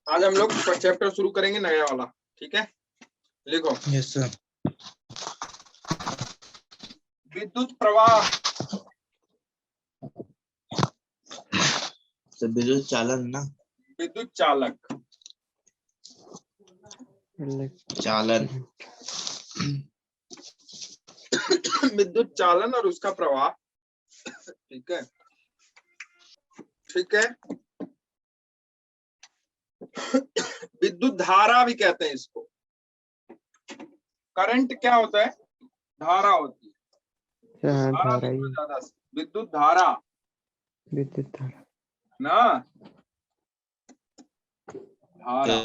आज हम लोग चैप्टर शुरू करेंगे नया वाला, ठीक है। लिखो। Yes sir. विद्युत प्रवाह। तो विद्युत चालन ना, विद्युत चालक। चालन विद्युत चालन और उसका प्रवाह, ठीक है, ठीक है। विद्युत धारा भी कहते हैं इसको। करंट क्या होता है? धारा होती है। धारा ही ज्यादा विद्युत धारा विद्युत धारा ना, धारा।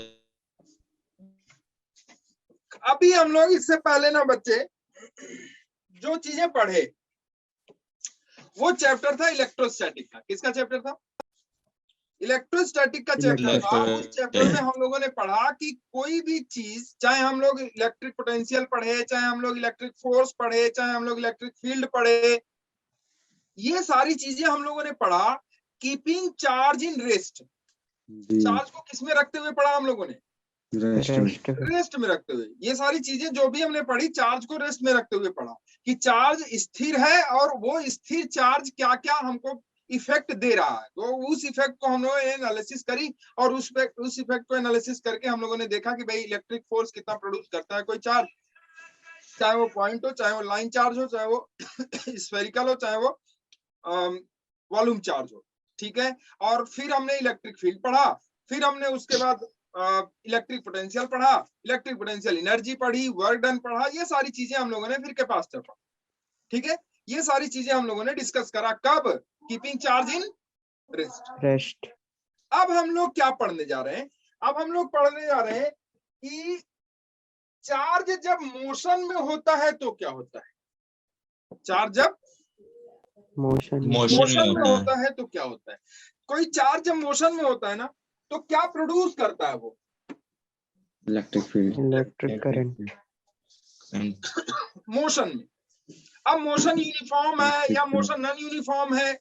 अभी हम लोग इससे पहले ना बच्चे जो चीजें पढ़े वो चैप्टर था इलेक्ट्रोस्टैटिक का। किसका चैप्टर था? इलेक्ट्रोस्टैटिक का चैप्टर था। उस चैप्टर में हम लोगों ने पढ़ा कि कोई भी चीज, चाहे हम लोग इलेक्ट्रिक पोटेंशियल पढ़े, चाहे हम लोग इलेक्ट्रिक फोर्स पढ़े, चाहे हम लोग इलेक्ट्रिक फील्ड पढ़े, ये सारी चीजें हम लोगों ने पढ़ा। Keeping charge in rest, charge को किसमें रखते हुए पढ़ा हम लोगों ने? रेस्ट में रखते हुए। ये सारी चीजें जो भी हमने पढ़ी, चार्ज को रेस्ट में रखते हुए पढ़ा कि चार्ज स्थिर है और वो स्थिर चार्ज क्या क्या हमको इफेक्ट दे रहा है। तो उस इफेक्ट को हम लोगों ने एनालिसिस करी और उस इफेक्ट को एनालिसिस करके हम लोगों ने देखा कि भाई इलेक्ट्रिक फोर्स कितना प्रोड्यूस करता है कोई चार्ज, चाहे वो पॉइंट हो, चाहे वो लाइन चार्ज हो, चाहे वो स्फेरिकल हो, चाहे वो वॉल्यूम चार्ज हो, ठीक है। और फिर हमने इलेक्ट्रिक फील्ड पढ़ा, फिर हमने उसके बाद इलेक्ट्रिक पोटेंशियल पढ़ा, इलेक्ट्रिक पोटेंशियल एनर्जी पढ़ी, वर्क डन पढ़ा। ये सारी चीजें हम लोगों ने फिर कैपेसिटर पढ़ा, ठीक है। ये सारी चीजें हम लोगों ने डिस्कस करा। कब? Keeping charge in rest. अब हम लोग क्या पढ़ने जा रहे हैं? अब हम लोग पढ़ने जा रहे हैं कि चार्ज जब मोशन में होता है तो क्या होता है। चार्ज जब मोशन में होता है तो क्या होता है? कोई चार्ज जब मोशन में होता है ना, तो क्या प्रोड्यूस करता है वो? Electric field, electric current motion में। अब मोशन यूनिफॉर्म है या मोशन नॉन यूनिफॉर्म है,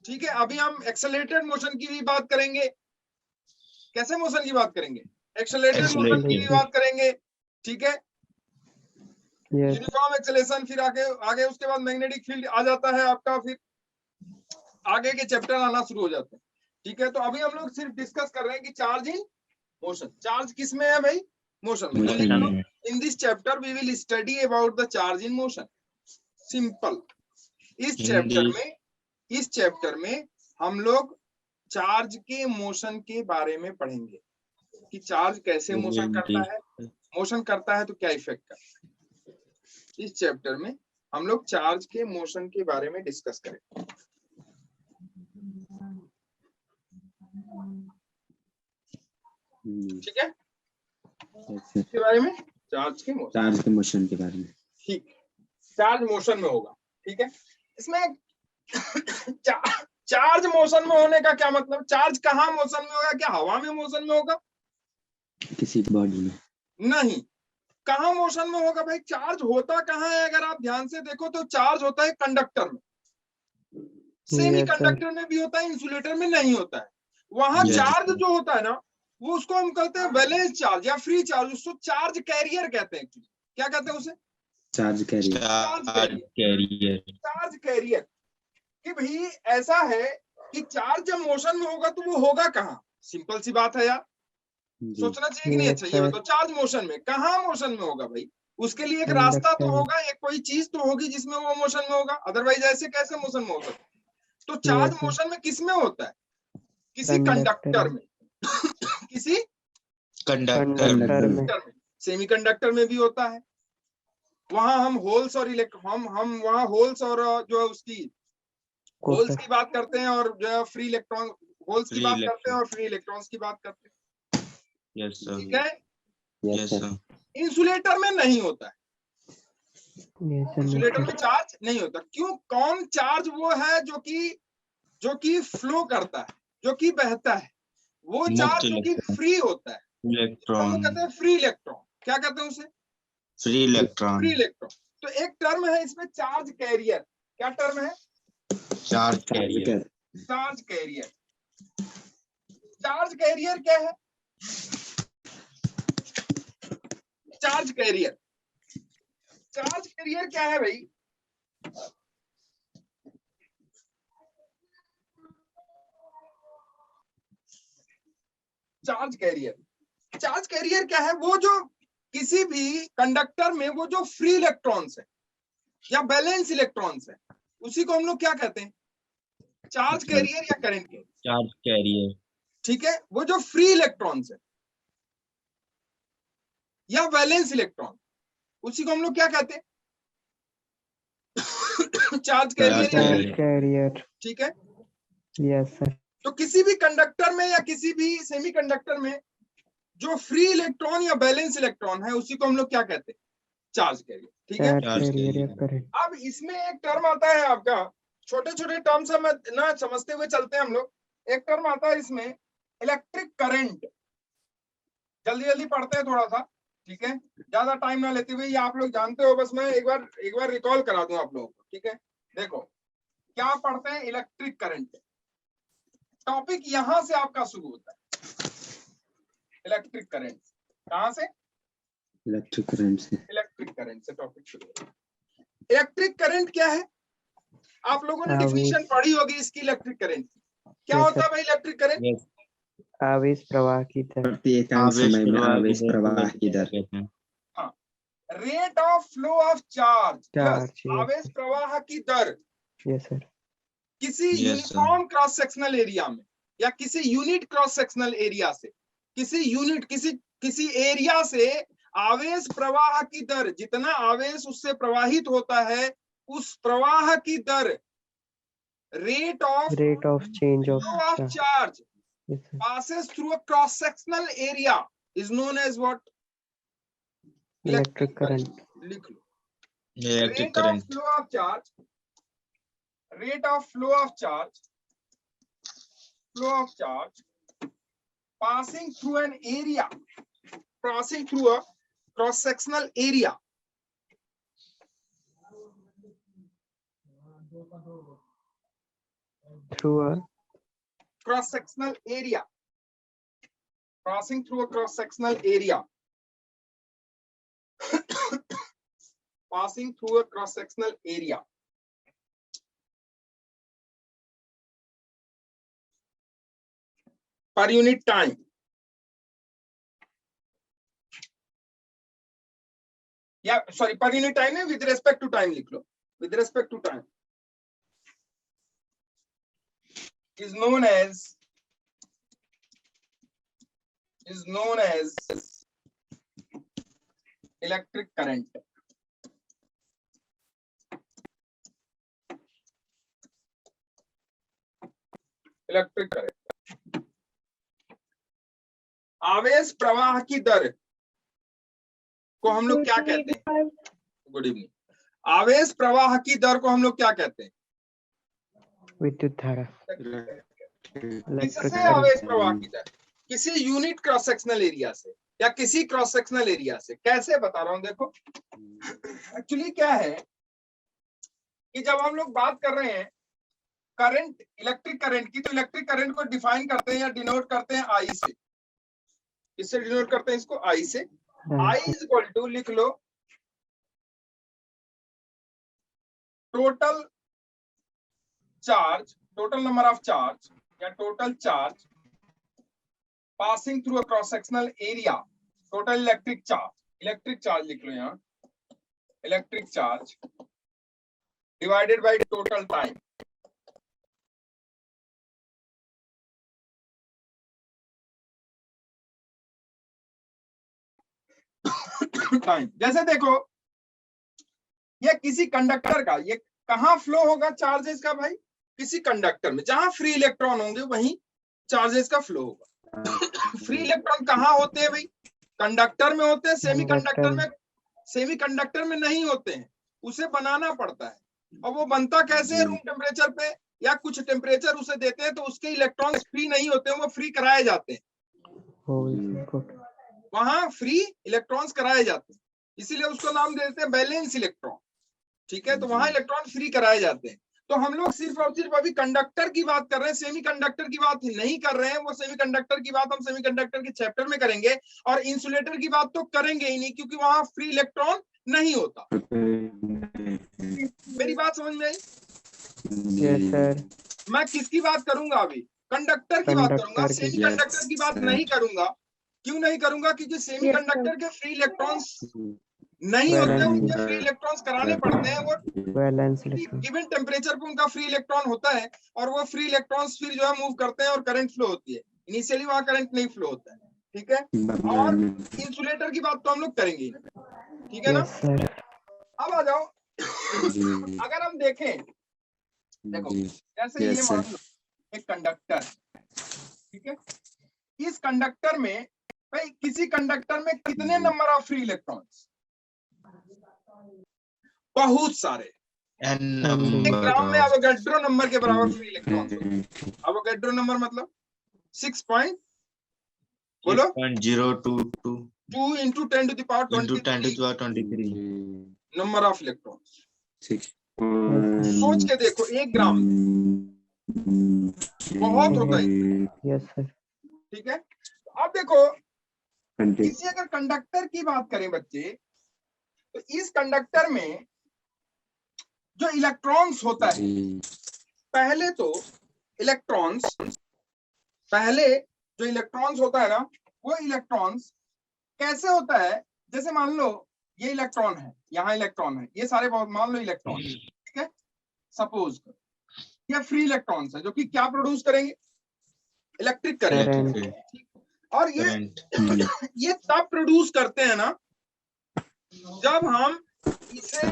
ठीक है। अभी हम एक्सेलरेटेड मोशन की भी बात करेंगे। कैसे मोशन की बात करेंगे? एक्सेलरेटेड मोशन की भी बात करेंगे, ठीक है। यूनिफॉर्म एक्सेलरेशन, फिर आगे उसके बाद मैग्नेटिक फील्ड आ जाता है आपका, फिर आगे के चैप्टर आना शुरू हो जाते हैं, ठीक है। तो अभी हम लोग सिर्फ डिस्कस कर रहे हैं कि चार्ज इन मोशन। चार्ज किस में है भाई? मोशन में। In this chapter we will study about the charge in motion. Simple. इस चैप्टर में हम लोग चार्ज के मोशन के बारे में पढ़ेंगे कि चार्ज कैसे मोशन करता है, मोशन करता है तो क्या इफेक्ट करता है। इस चैप्टर में हम लोग चार्ज के मोशन के बारे में डिस्कस करेंगे, ठीक है। इसके बारे में, चार्ज के मोशन के बारे में, ठीक। चार्ज मोशन में होगा, ठीक है। इसमें चार्ज मोशन में होने का क्या मतलब? चार्ज कहाँ मोशन में होगा? क्या हवा में मोशन में होगा? किसी बॉडी में नहीं। कहाँ मोशन में होगा भाई? चार्ज होता कहाँ है? अगर आप ध्यान से देखो तो चार्ज होता है कंडक्टर में, सेमी कंडक्टर में भी होता है, इंसुलेटर में नहीं होता है। वहां चार्ज जो होता है ना, वो उसको हम कहते हैं वैलेंस चार्ज या फ्री चार्ज। उसको चार्ज कैरियर कहते हैं। क्या कहते हैं उसे? Charge carrier. Charge carrier. कि भाई ऐसा है कि चार्ज जब मोशन में होगा तो वो होगा कहाँ? सिंपल सी बात है यार, सोचना चाहिए कि नहीं? अच्छा ये बताओ, चार्ज मोशन में कहाँ मोशन में होगा भाई? उसके लिए एक रास्ता तो होगा, एक कोई चीज तो होगी जिसमें वो मोशन में होगा, अदरवाइज ऐसे कैसे मोशन में हो सकता है? तो चार्ज मोशन में किस में होता है? किसी कंडक्टर में। किसी कंडक्टर में। सेमी कंडक्टर में भी होता है। वहां हम होल्स और हम वहां होल्स और जो है उसकी होल्स की बात करते हैं, और जो है फ्री इलेक्ट्रॉन, होल्स की बात करते हैं और फ्री इलेक्ट्रॉन्स की बात करते हैं, ठीक है। इंसुलेटर में नहीं होता है। इंसुलेटर में चार्ज नहीं होता। क्यों? कौन चार्ज वो है जो कि फ्लो करता है, जो कि बहता है? वो चार्ज जो कि फ्री होता है, हम लोग कहते हैं फ्री इलेक्ट्रॉन। क्या कहते हैं उसे? Free electron. तो एक टर्म है इसमें चार्ज कैरियर। क्या टर्म है? Charge carrier. चार्ज कैरियर क्या है? चार्ज कैरियर, चार्ज कैरियर क्या है भाई? चार्ज कैरियर, चार्ज कैरियर क्या है? वो जो किसी भी कंडक्टर में वो जो फ्री इलेक्ट्रॉन्स है या बैलेंस इलेक्ट्रॉन्स है, उसी को हम लोग क्या कहते हैं? चार्ज कैरियर या करंट कैरियर। Charge carrier. ठीक है, वो जो फ्री इलेक्ट्रॉन्स है या वैलेंस इलेक्ट्रॉन, उसी को हम लोग क्या कहते हैं? Charge carrier. ठीक है, यस सर। तो किसी भी कंडक्टर में या किसी भी सेमीकंडक्टर में जो फ्री इलेक्ट्रॉन या बैलेंस इलेक्ट्रॉन है, उसी को हम लोग क्या कहते हैं? Charge carrier. ठीक है, अब इसमें एक टर्म आता है आपका, छोटे छोटे टर्म्स हम ना समझते हुए चलते हैं हम लोग। एक टर्म आता है इसमें इलेक्ट्रिक करंट, जल्दी जल्दी पढ़ते हैं थोड़ा सा, ठीक है, ज्यादा टाइम ना लेते हुए। ये आप लोग जानते हो, बस मैं एक बार रिकॉल करा दूं आप लोगों को। ठीक है, देखो क्या पढ़ते हैं? Electric current. टॉपिक यहां से आपका शुरू होता है, इलेक्ट्रिक करंट। कहां से? इलेक्ट्रिक करंट से। इलेक्ट्रिक करंट से टॉपिक शुरू होता है। इलेक्ट्रिक करंट क्या है? आप लोगों ने डिफिनेशन पढ़ी होगी इसकी, इलेक्ट्रिक करंट की। क्या होता है भाई इलेक्ट्रिक करंट? आवेश प्रवाह की दर। प्रत्येक समय में आवेश प्रवाह की दर। हाँ, rate of flow of charge plus आवेश प्रवाह की दर। Yes sir. किसी यूनिफॉर्म क्रॉस सेक्शनल एरिया में या किसी यूनिट क्रॉस सेक्शनल एरिया से, किसी एरिया से आवेश प्रवाह की दर, जितना आवेश उससे प्रवाहित होता है, उस प्रवाह की दर, rate of change of charge passes through a cross sectional area is known as what? Electric current. लिख लो, electric rate of current. flow of charge, rate of flow of charge passing through an area, passing through a cross sectional area, through a cross sectional area, passing through a cross sectional area, passing through a cross sectional area, per unit time, या sorry per unit time है, with respect to time लिख लो, with respect to time, is known as electric current. Electric current. आवेश प्रवाह की दर को हम लोग क्या कहते हैं? Good evening. आवेश प्रवाह की दर को हम लोग क्या कहते हैं? विद्युत धारा। किससे आवेश प्रवाह की दर? किसी यूनिट क्रॉस सेक्शनल एरिया से या किसी क्रॉस सेक्शनल एरिया से। कैसे बता रहा हूं, देखो एक्चुअली क्या है कि जब हम लोग बात कर रहे हैं करंट, इलेक्ट्रिक करंट की, तो इलेक्ट्रिक करंट को डिफाइन करते हैं या डिनोट करते हैं आई से। किससे डिनोट करते हैं इसको? आई से। आई इज इक्वल टू, लिख लो, total charge, total number of charge या total charge passing through a cross sectional area, total electric charge लिख लो यहाँ, electric charge divided by total time. Time, जैसे देखो ये किसी कंडक्टर का, ये कहाँ फ्लो होगा चार्जेस का भाई? किसी कंडक्टर में, जहां फ्री इलेक्ट्रॉन होंगे वहीं चार्जेस का फ्लो होगा। फ्री इलेक्ट्रॉन कहाँ होते हैं भाई? कंडक्टर में होते हैं, सेमीकंडक्टर में नहीं होते हैं, उसे बनाना पड़ता है। और वो बनता कैसे है? रूम टेम्परेचर पे या कुछ टेम्परेचर उसे देते हैं तो उसके इलेक्ट्रॉन फ्री नहीं होते हैं, वो फ्री कराए जाते हैं, वहां फ्री इलेक्ट्रॉन्स कराए जाते हैं, इसीलिए उसको नाम देते हैं बैलेंस इलेक्ट्रॉन। ठीक है, तो वहां इलेक्ट्रॉन फ्री कराए जाते हैं। तो हम लोग सिर्फ और सिर्फ अभी कंडक्टर की बात कर रहे हैं, सेमीकंडक्टर की बात नहीं कर रहे हैं। वो सेमीकंडक्टर की बात हम सेमीकंडक्टर के चैप्टर में करेंगे, और इंसुलेटर की बात तो करेंगे ही नहीं, क्योंकि वहां फ्री इलेक्ट्रॉन नहीं होता। मेरी बात समझ में आई? Yes sir. मैं किसकी बात करूंगा अभी? कंडक्टर की बात करूंगा, सेमीकंडक्टर की बात नहीं करूंगा। क्यों नहीं करूंगा? क्योंकि सेमीकंडक्टर के फ्री इलेक्ट्रॉन्स नहीं होते, उनके फ्री इलेक्ट्रॉन्स कराने पड़ते हैं। वो वैलेंस गिवन टेम्परेचर पे उनका फ्री इलेक्ट्रॉन होता है, और वो फ्री इलेक्ट्रॉन्स फिर जो है मूव करते हैं और करंट फ्लो होती है। इनिशियली वहां करंट नहीं फ्लो होता है, ठीक है। और इंसुलेटर की बात तो हम लोग करेंगे, ठीक है ना। अब आ जाओ, अगर हम देखें, देखो जैसे ये मान लो एक कंडक्टर, ठीक है। इस कंडक्टर में भाई, किसी कंडक्टर में कितने नंबर ऑफ फ्री इलेक्ट्रॉन्स? बहुत सारे। एक ग्राम में एवोगैड्रो नंबर के बराबर फ्री इलेक्ट्रॉन्स होते हैं। एवोगैड्रो नंबर मतलब 6 पॉइंट, बोलो 6.022 2 into 10 to the power into 10 to 23 the power 23 number of electrons. सोच के देखो, एक ग्राम बहुत होगा। Yes sir. ठीक है। अब देखो, किसी अगर कंडक्टर की बात करें बच्चे, तो इस कंडक्टर में जो इलेक्ट्रॉन्स होता है, पहले जो इलेक्ट्रॉन्स होता है ना, वो इलेक्ट्रॉन्स कैसे होता है? जैसे मान लो ये इलेक्ट्रॉन है, यहाँ इलेक्ट्रॉन है, ये सारे मान लो इलेक्ट्रॉन, ठीक है। सपोज ये फ्री इलेक्ट्रॉन्स है जो कि क्या प्रोड्यूस करेंगे? Electric current. और ये तब प्रोड्यूस करते हैं ना जब हम इसे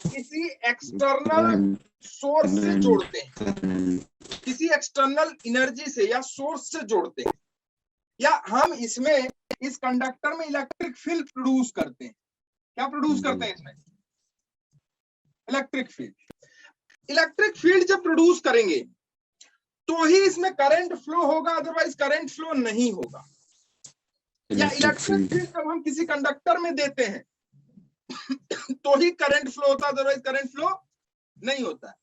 किसी एक्सटर्नल सोर्स से जोड़ते हैं, किसी एक्सटर्नल एनर्जी से या सोर्स से जोड़ते हैं, या हम इसमें इस कंडक्टर में इलेक्ट्रिक फील्ड प्रोड्यूस करते हैं। क्या प्रोड्यूस करते हैं इसमें? Electric field. इलेक्ट्रिक फील्ड जब प्रोड्यूस करेंगे तो ही इसमें करंट फ्लो होगा, अदरवाइज करंट फ्लो नहीं होगा। या इलेक्ट्रिक फील्ड जब हम किसी कंडक्टर में देते हैं तो ही करंट फ्लो होता है, अदरवाइज करंट फ्लो नहीं होता है।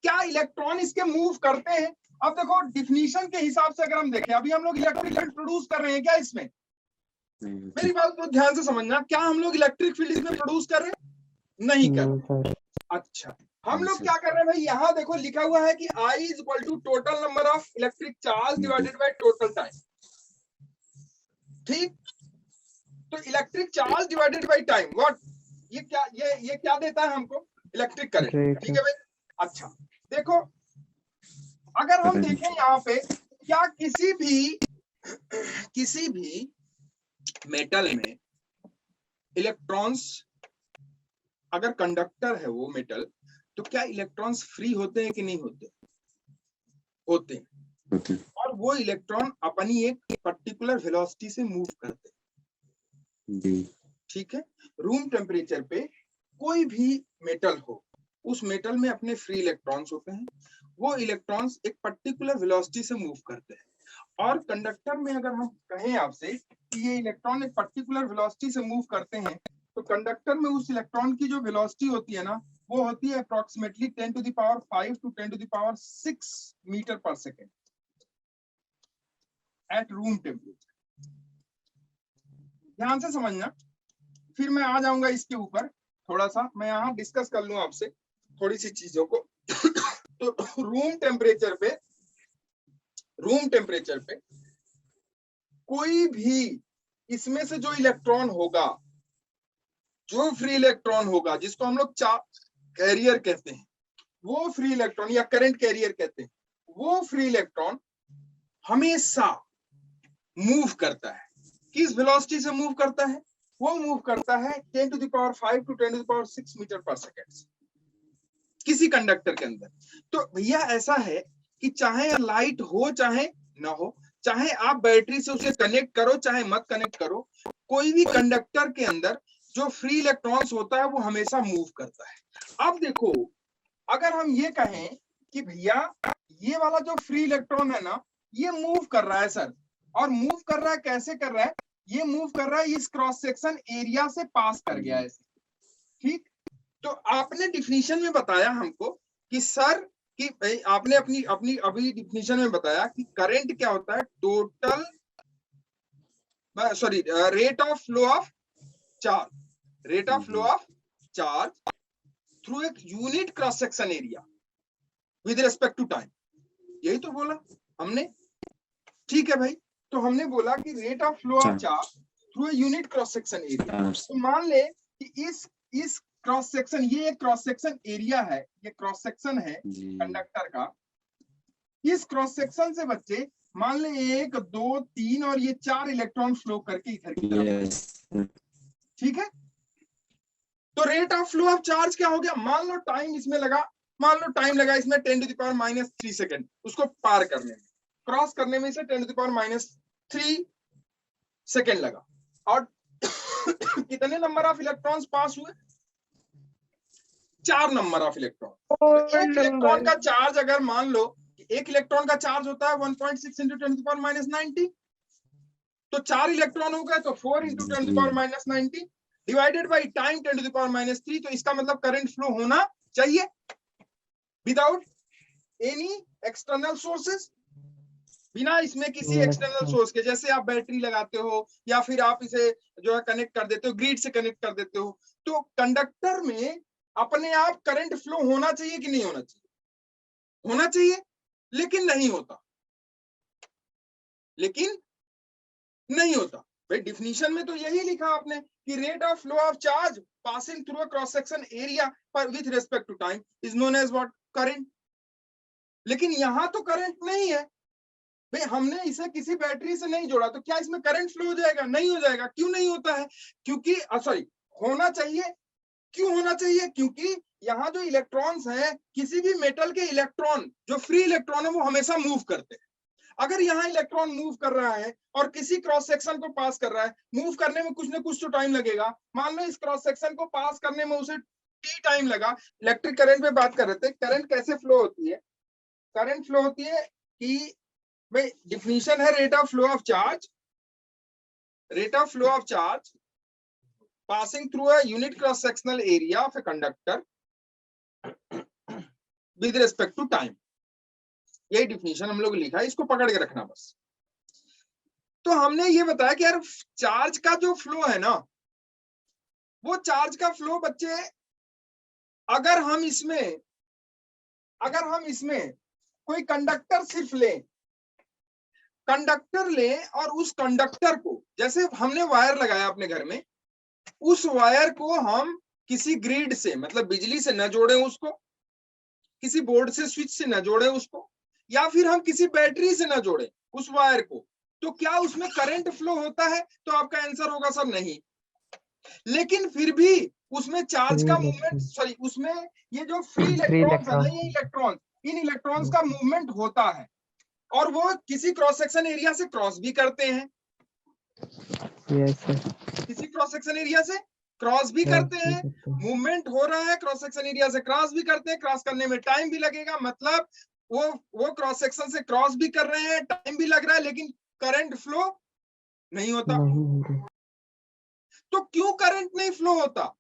क्या इलेक्ट्रॉन इसके मूव करते हैं? अब देखो, डिफिनीशन के हिसाब से अगर हम देखें, अभी हम लोग इलेक्ट्रिक फील्ड प्रोड्यूस कर रहे हैं क्या इसमें? मेरी बात को ध्यान से समझना, क्या हम लोग इलेक्ट्रिक फील्ड इसमें प्रोड्यूस कर रहे हैं? नहीं कर रहे। अच्छा, हम लोग क्या कर रहे हैं भाई? यहाँ देखो लिखा हुआ है कि I is equal to total number of electric charge divided by total time. ठीक, तो electric charge divided by time, what? ये क्या देता है हमको? Electric current. ठीक है भाई। अच्छा देखो, अगर हम देखें यहाँ पे, क्या किसी भी मेटल में इलेक्ट्रॉन्स, अगर कंडक्टर है वो मेटल, तो क्या इलेक्ट्रॉन्स फ्री होते हैं कि नहीं होते? होते हैं। और वो इलेक्ट्रॉन अपनी एक पर्टिकुलर वेलोसिटी से मूव करते हैं। ठीक है। रूम टेम्परेचर पे कोई भी मेटल हो, उस मेटल में अपने फ्री इलेक्ट्रॉन्स होते हैं। वो इलेक्ट्रॉन्स एक पर्टिकुलर वेलोसिटी से मूव करते हैं। और कंडक्टर में अगर हम कहें आपसे कि ये इलेक्ट्रॉन एक पर्टिकुलर वेलोसिटी से मूव करते हैं, तो कंडक्टर में उस इलेक्ट्रॉन की जो वेलोसिटी होती है ना, वो होती है approximately 10 to the power 5 to 10 to the power 6 metre पर सेकेंड एट रूम टेम्परेचर। ध्यान से समझना, फिर मैं आ जाऊंगा इसके ऊपर थोड़ा सा, मैं यहाँ डिस्कस कर लूं आपसे थोड़ी सी चीजों को। तो रूम टेम्परेचर पे कोई भी इसमें से जो इलेक्ट्रॉन होगा, जो फ्री इलेक्ट्रॉन होगा, जिसको हम लोग कैरियर कहते हैं, वो फ्री इलेक्ट्रॉन या करंट कैरियर कहते हैं, वो फ्री इलेक्ट्रॉन हमेशा मूव करता है। किस वेलोसिटी से मूव करता है? वो मूव करता है 10 to the power 5 to 10 to the power 6 metre पर सेकेंड किसी कंडक्टर के अंदर। तो भैया ऐसा है कि चाहे लाइट हो चाहे ना हो, चाहे आप बैटरी से उसे कनेक्ट करो चाहे मत कनेक्ट करो, कोई भी कंडक्टर के अंदर जो फ्री इलेक्ट्रॉन्स होता है वो हमेशा मूव करता है। अब देखो, अगर हम ये कहें कि भैया ये वाला जो फ्री इलेक्ट्रॉन है ना, ये मूव कर रहा है सर, और मूव कर रहा है, कैसे कर रहा है? ये मूव कर रहा है इस क्रॉस सेक्शन एरिया से पास कर गया है। ठीक, तो आपने डिफिनीशन में बताया हमको कि सर कि भाई आपने अपनी अपनी अभी डिफिनीशन में बताया कि करंट क्या होता है, total sorry rate of flow of charge, rate of flow of charge through एक unit cross section area with respect to time, यही तो बोला हमने। ठीक है भाई, तो हमने बोला कि rate of flow of charge through a unit cross section area. तो मान ले कि इस क्रॉस सेक्शन, ये एक क्रॉस सेक्शन एरिया है, ये क्रॉस सेक्शन है कंडक्टर का। इस क्रॉस सेक्शन से बच्चे मान ले 1 2 3 और ये 4 इलेक्ट्रॉन फ्लो करके इधर की तरफ, ठीक है। तो rate of flow of charge क्या हो गया, मान लो टाइम इसमें लगा, मान लो टाइम लगा इसमें 10⁻³ सेकेंड उसको पार करने में, क्रॉस करने में इसे 10⁻³ सेकेंड लगा। और कितने नंबर ऑफ इलेक्ट्रॉन्स पास हुए, 4 नंबर ऑफ इलेक्ट्रॉन। एक इलेक्ट्रॉन का चार्ज अगर मान लो एक इलेक्ट्रॉन का चार्ज होता है 1.6 × 10⁻90, तो 4 इलेक्ट्रॉन हो गए तो 4 × 10⁻90 डिवाइडेड बाई टाइम 10⁻³ तो इसका मतलब करंट फ्लो होना चाहिए विदाउट एनी एक्सटर्नल सोर्सेस, बिना इसमें किसी एक्सटर्नल सोर्स के। जैसे आप बैटरी लगाते हो या फिर आप इसे जो है कनेक्ट कर देते हो, ग्रिड से कनेक्ट कर देते हो, तो कंडक्टर में अपने आप करंट फ्लो होना चाहिए कि नहीं होना चाहिए, होना चाहिए, लेकिन नहीं होता, लेकिन नहीं होता। भाई डिफिनीशन में तो यही लिखा आपने कि rate of flow of charge passing through a cross section area पर with respect to time is known as what, current. लेकिन यहां तो करंट नहीं है भाई, हमने इसे किसी बैटरी से नहीं जोड़ा, तो क्या इसमें करंट फ्लो हो जाएगा, नहीं हो जाएगा। क्यों नहीं होता है, क्योंकि सॉरी होना चाहिए, क्यों होना चाहिए, क्योंकि यहाँ जो इलेक्ट्रॉन्स हैं, किसी भी मेटल के इलेक्ट्रॉन जो फ्री इलेक्ट्रॉन है वो हमेशा मूव करते हैं। अगर यहाँ इलेक्ट्रॉन मूव कर रहा है और किसी क्रॉस सेक्शन को पास कर रहा है, मूव करने में कुछ ना कुछ तो टाइम लगेगा। मान लो इस क्रॉस सेक्शन को पास करने में उसे t टाइम लगा। इलेक्ट्रिक करंट पे बात कर रहे थे, करंट कैसे फ्लो होती है, करंट फ्लो होती है कि भाई डिफिनीशन है rate of flow of charge, rate of flow of charge passing through a unit cross sectional area of a conductor with respect to time। यही डिफिनीशन हम लोग लिखा है, इसको पकड़ के रखना बस। तो हमने ये बताया कि यार चार्ज का जो फ्लो है ना, वो चार्ज का फ्लो बच्चे अगर हम इसमें कोई कंडक्टर सिर्फ लें, कंडक्टर लें और उस कंडक्टर को, जैसे हमने वायर लगाया अपने घर में, उस वायर को हम किसी ग्रिड से मतलब बिजली से न जोड़े, उसको किसी बोर्ड से स्विच से न जोड़े उसको, या फिर हम किसी बैटरी से न जोड़े उस वायर को, तो क्या उसमें करंट फ्लो होता है? तो आपका आंसर होगा सर नहीं। लेकिन फिर भी उसमें चार्ज का मूवमेंट, सॉरी उसमें ये जो फ्री इलेक्ट्रॉन्स है ना, ये इलेक्ट्रॉन, इन इलेक्ट्रॉन्स का मूवमेंट होता है और वो किसी क्रॉस सेक्शन एरिया से क्रॉस भी करते हैं। किसी क्रॉस सेक्शन एरिया से क्रॉस भी करते हैं, मूवमेंट हो रहा है, क्रॉस सेक्शन एरिया से क्रॉस भी करते हैं, क्रॉस करने में टाइम भी लगेगा, मतलब वो क्रॉस सेक्शन से क्रॉस भी कर रहे हैं, टाइम भी लग रहा है, लेकिन करंट फ्लो नहीं होता। तो क्यों करंट नहीं फ्लो होता?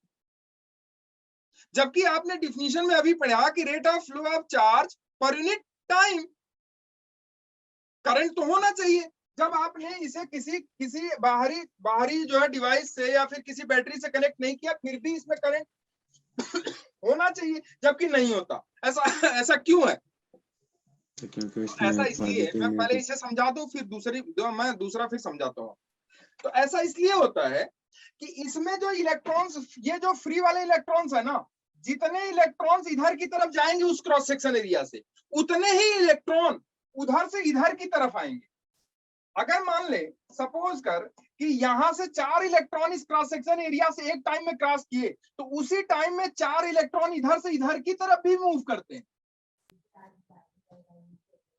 जबकि आपने डिफिनीशन में अभी पढ़ा कि rate of flow of charge पर यूनिट टाइम, करंट तो होना चाहिए। जब आपने इसे किसी बाहरी जो है डिवाइस से या फिर किसी बैटरी से कनेक्ट नहीं किया, फिर भी इसमें करंट होना चाहिए, जबकि नहीं होता। ऐसा क्यों है? ऐसा इसलिए, मैं पहले इसे समझा दूं फिर मैं दूसरा फिर समझाता हूँ। तो ऐसा इसलिए होता है कि इसमें जो इलेक्ट्रॉन्स, ये जो फ्री वाले इलेक्ट्रॉन्स है ना, जितने इलेक्ट्रॉन्स इधर की तरफ जाएंगे उस क्रॉस सेक्शन एरिया से, उतने ही इलेक्ट्रॉन उधर से इधर की तरफ आएंगे। अगर मान ले सपोज कर कि यहां से 4 इलेक्ट्रॉन इस क्रॉस सेक्शन एरिया से एक टाइम में क्रॉस किए, तो उसी टाइम में 4 इलेक्ट्रॉन इधर से इधर की तरफ भी मूव करते हैं।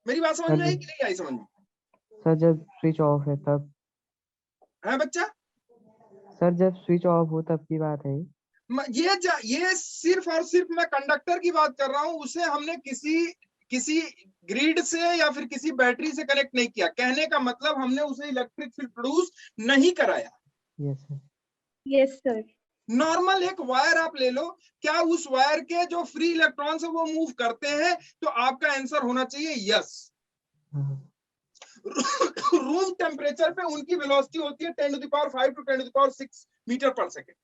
मेरी बात समझ में आई कि नहीं आई समझ में? सर जब स्विच ऑफ है तब है बच्चा? सर जब स्विच ऑफ हो तब की बात है ये सिर्फ और सिर्फ मैं कंडक्टर की बात कर रहा हूं, उसे हमने किसी ग्रिड से या फिर किसी बैटरी से कनेक्ट नहीं किया। कहने का मतलब हमने उसे इलेक्ट्रिक फील्ड प्रोड्यूस नहीं कराया। Yes sir. Yes sir. Normal एक वायर आप ले लो, क्या उस वायर के जो फ्री इलेक्ट्रॉन्स है वो मूव करते हैं? तो आपका आंसर होना चाहिए यस। रूम टेम्परेचर पे उनकी वेलोसिटी होती है 10⁵ to 10⁶ मीटर पर सेकेंड।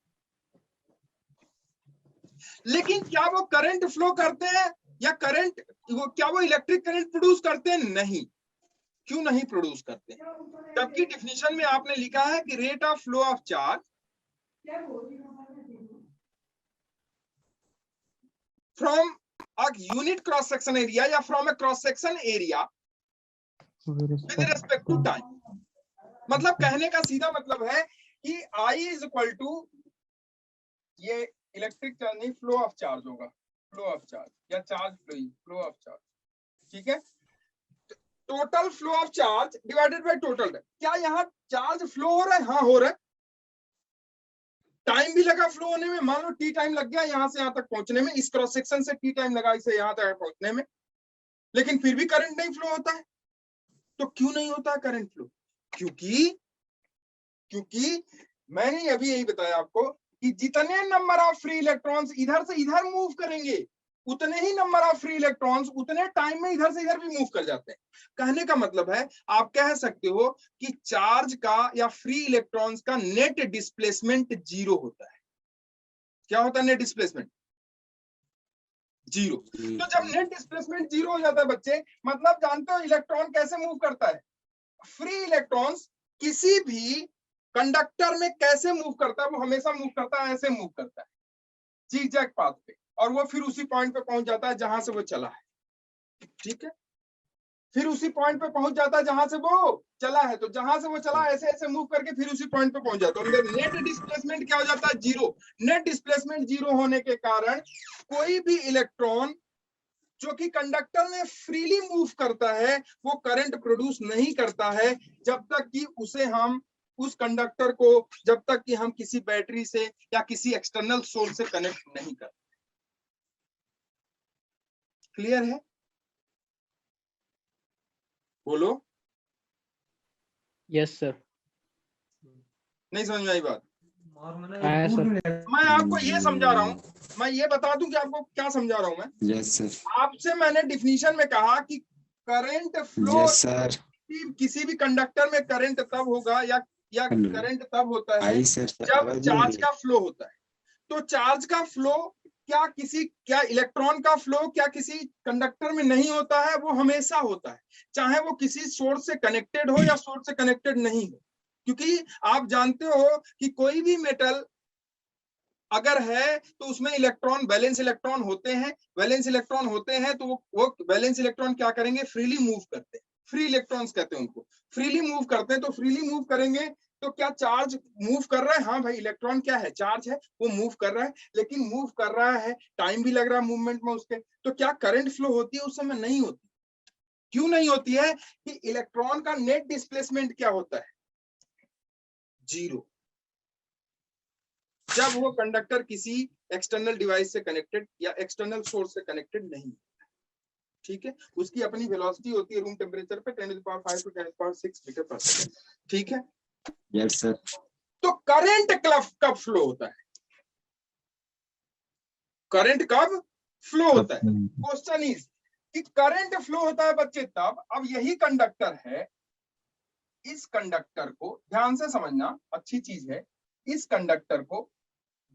लेकिन क्या वो करंट फ्लो करते हैं या क्या वो इलेक्ट्रिक करंट प्रोड्यूस करते हैं? नहीं। क्यों नहीं प्रोड्यूस करते हैं? जबकि डिफिनीशन में आपने लिखा है कि rate of flow of charge from a unit cross section area या from a cross section area with respect to time. मतलब कहने का सीधा मतलब है कि I इज इक्वल टू ये इलेक्ट्रिक चार्ज नहीं, फ्लो ऑफ चार्ज होगा, फ्लो ऑफ चार्ज या चार्ज फ्लो ऑफ चार्ज, ठीक है। Total flow of charge divided by total. क्या यहाँ चार्ज फ्लो हो रहा है? हाँ हो रहा है। टाइम भी लगा फ्लो होने में, मान लो टी टाइम लग गया यहाँ से यहाँ तक पहुंचने में, इस क्रॉस सेक्शन से टी टाइम लगा इसे यहाँ तक पहुंचने में, लेकिन फिर भी करंट नहीं फ्लो होता है। तो क्यों नहीं होता है करंट फ्लो? क्योंकि मैंने अभी यही बताया आपको कि जितने नंबर ऑफ फ्री इलेक्ट्रॉन्स इधर से इधर मूव करेंगे, उतने ही नंबर ऑफ फ्री इलेक्ट्रॉन्स उतने टाइम में इधर से इधर भी मूव कर जाते हैं। कहने का मतलब है आप कह सकते हो कि चार्ज का या फ्री इलेक्ट्रॉन्स का नेट डिस्प्लेसमेंट जीरो होता है। क्या होता है नेट डिस्प्लेसमेंट? जीरो। तो जब नेट डिस्प्लेसमेंट जीरो हो जाता है बच्चे, मतलब जानते हो इलेक्ट्रॉन कैसे मूव करता है? फ्री इलेक्ट्रॉन्स किसी भी कंडक्टर में कैसे मूव करता है? वो हमेशा मूव करता है, ऐसे मूव करता है ज़िगज़ैग पाथ पे, और वो फिर उसी पॉइंट पे पहुंच जाता है जहां से वो चला है, ठीक है। फिर उसी पॉइंट पे पहुंच जाता है जहां से वो चला है, तो जहां से वो चला ऐसे ऐसे मूव करके फिर उसी पॉइंट पे पहुंच जाता है। नेट डिस्प्लेसमेंट क्या हो जाता है? जीरो। नेट डिस्प्लेसमेंट जीरो होने के कारण कोई भी इलेक्ट्रॉन जो कि कंडक्टर में फ्रीली मूव करता है वो करंट प्रोड्यूस नहीं करता है, जब तक कि उसे हम उस कंडक्टर को जब तक कि हम किसी बैटरी से या किसी एक्सटर्नल सोर्स से कनेक्ट नहीं करते। क्लियर है? बोलो। Yes sir. नहीं समझ में आई बात? सर मैं आपको ये समझा रहा हूं, मैं ये बता दूं कि आपको क्या समझा रहा हूं मैं। Yes sir. आपसे मैंने डिफिनीशन में कहा कि करंट फ्लो यस सर। किसी भी कंडक्टर में करंट तब होगा या करंट तब होता है जब चार्ज का फ्लो होता है। तो चार्ज का फ्लो क्या इलेक्ट्रॉन का फ्लो क्या किसी कंडक्टर में नहीं होता है? वो हमेशा होता है, चाहे वो किसी सोर्स से कनेक्टेड हो या सोर्स से कनेक्टेड नहीं हो। क्योंकि आप जानते हो कि कोई भी मेटल अगर है तो उसमें इलेक्ट्रॉन वैलेंस इलेक्ट्रॉन होते हैं, वैलेंस इलेक्ट्रॉन होते हैं तो वो वैलेंस इलेक्ट्रॉन क्या करेंगे? फ्रीली मूव करते हैं, फ्री इलेक्ट्रॉन्स कहते हैं उनको। फ्रीली मूव करते हैं, तो फ्रीली मूव करेंगे तो क्या चार्ज मूव कर रहा है? हाँ भाई, इलेक्ट्रॉन क्या है? चार्ज है, वो मूव कर रहा है, लेकिन मूव कर रहा है, टाइम भी लग रहा है मूवमेंट में उसके। तो क्या करंट फ्लो होती है? उस समय नहीं होती। क्यों नहीं होती है? कि इलेक्ट्रॉन का नेट डिस्प्लेसमेंट क्या होता है? जीरो। जब वो कंडक्टर किसी एक्सटर्नल डिवाइस से कनेक्टेड या एक्सटर्नल सोर्स से कनेक्टेड नहीं, ठीक है। उसकी अपनी वेलोसिटी होती है रूम टेम्परेचर पे 10⁵ to 10⁶ मीटर पर सेकंड, ठीक है। Yes sir. तो करंट कब फ्लो होता है? करंट कब फ्लो होता है? क्वेश्चन इज कि करंट फ्लो होता है बच्चे तब, अब यही कंडक्टर है, इस कंडक्टर को ध्यान से समझना, अच्छी चीज है। इस कंडक्टर को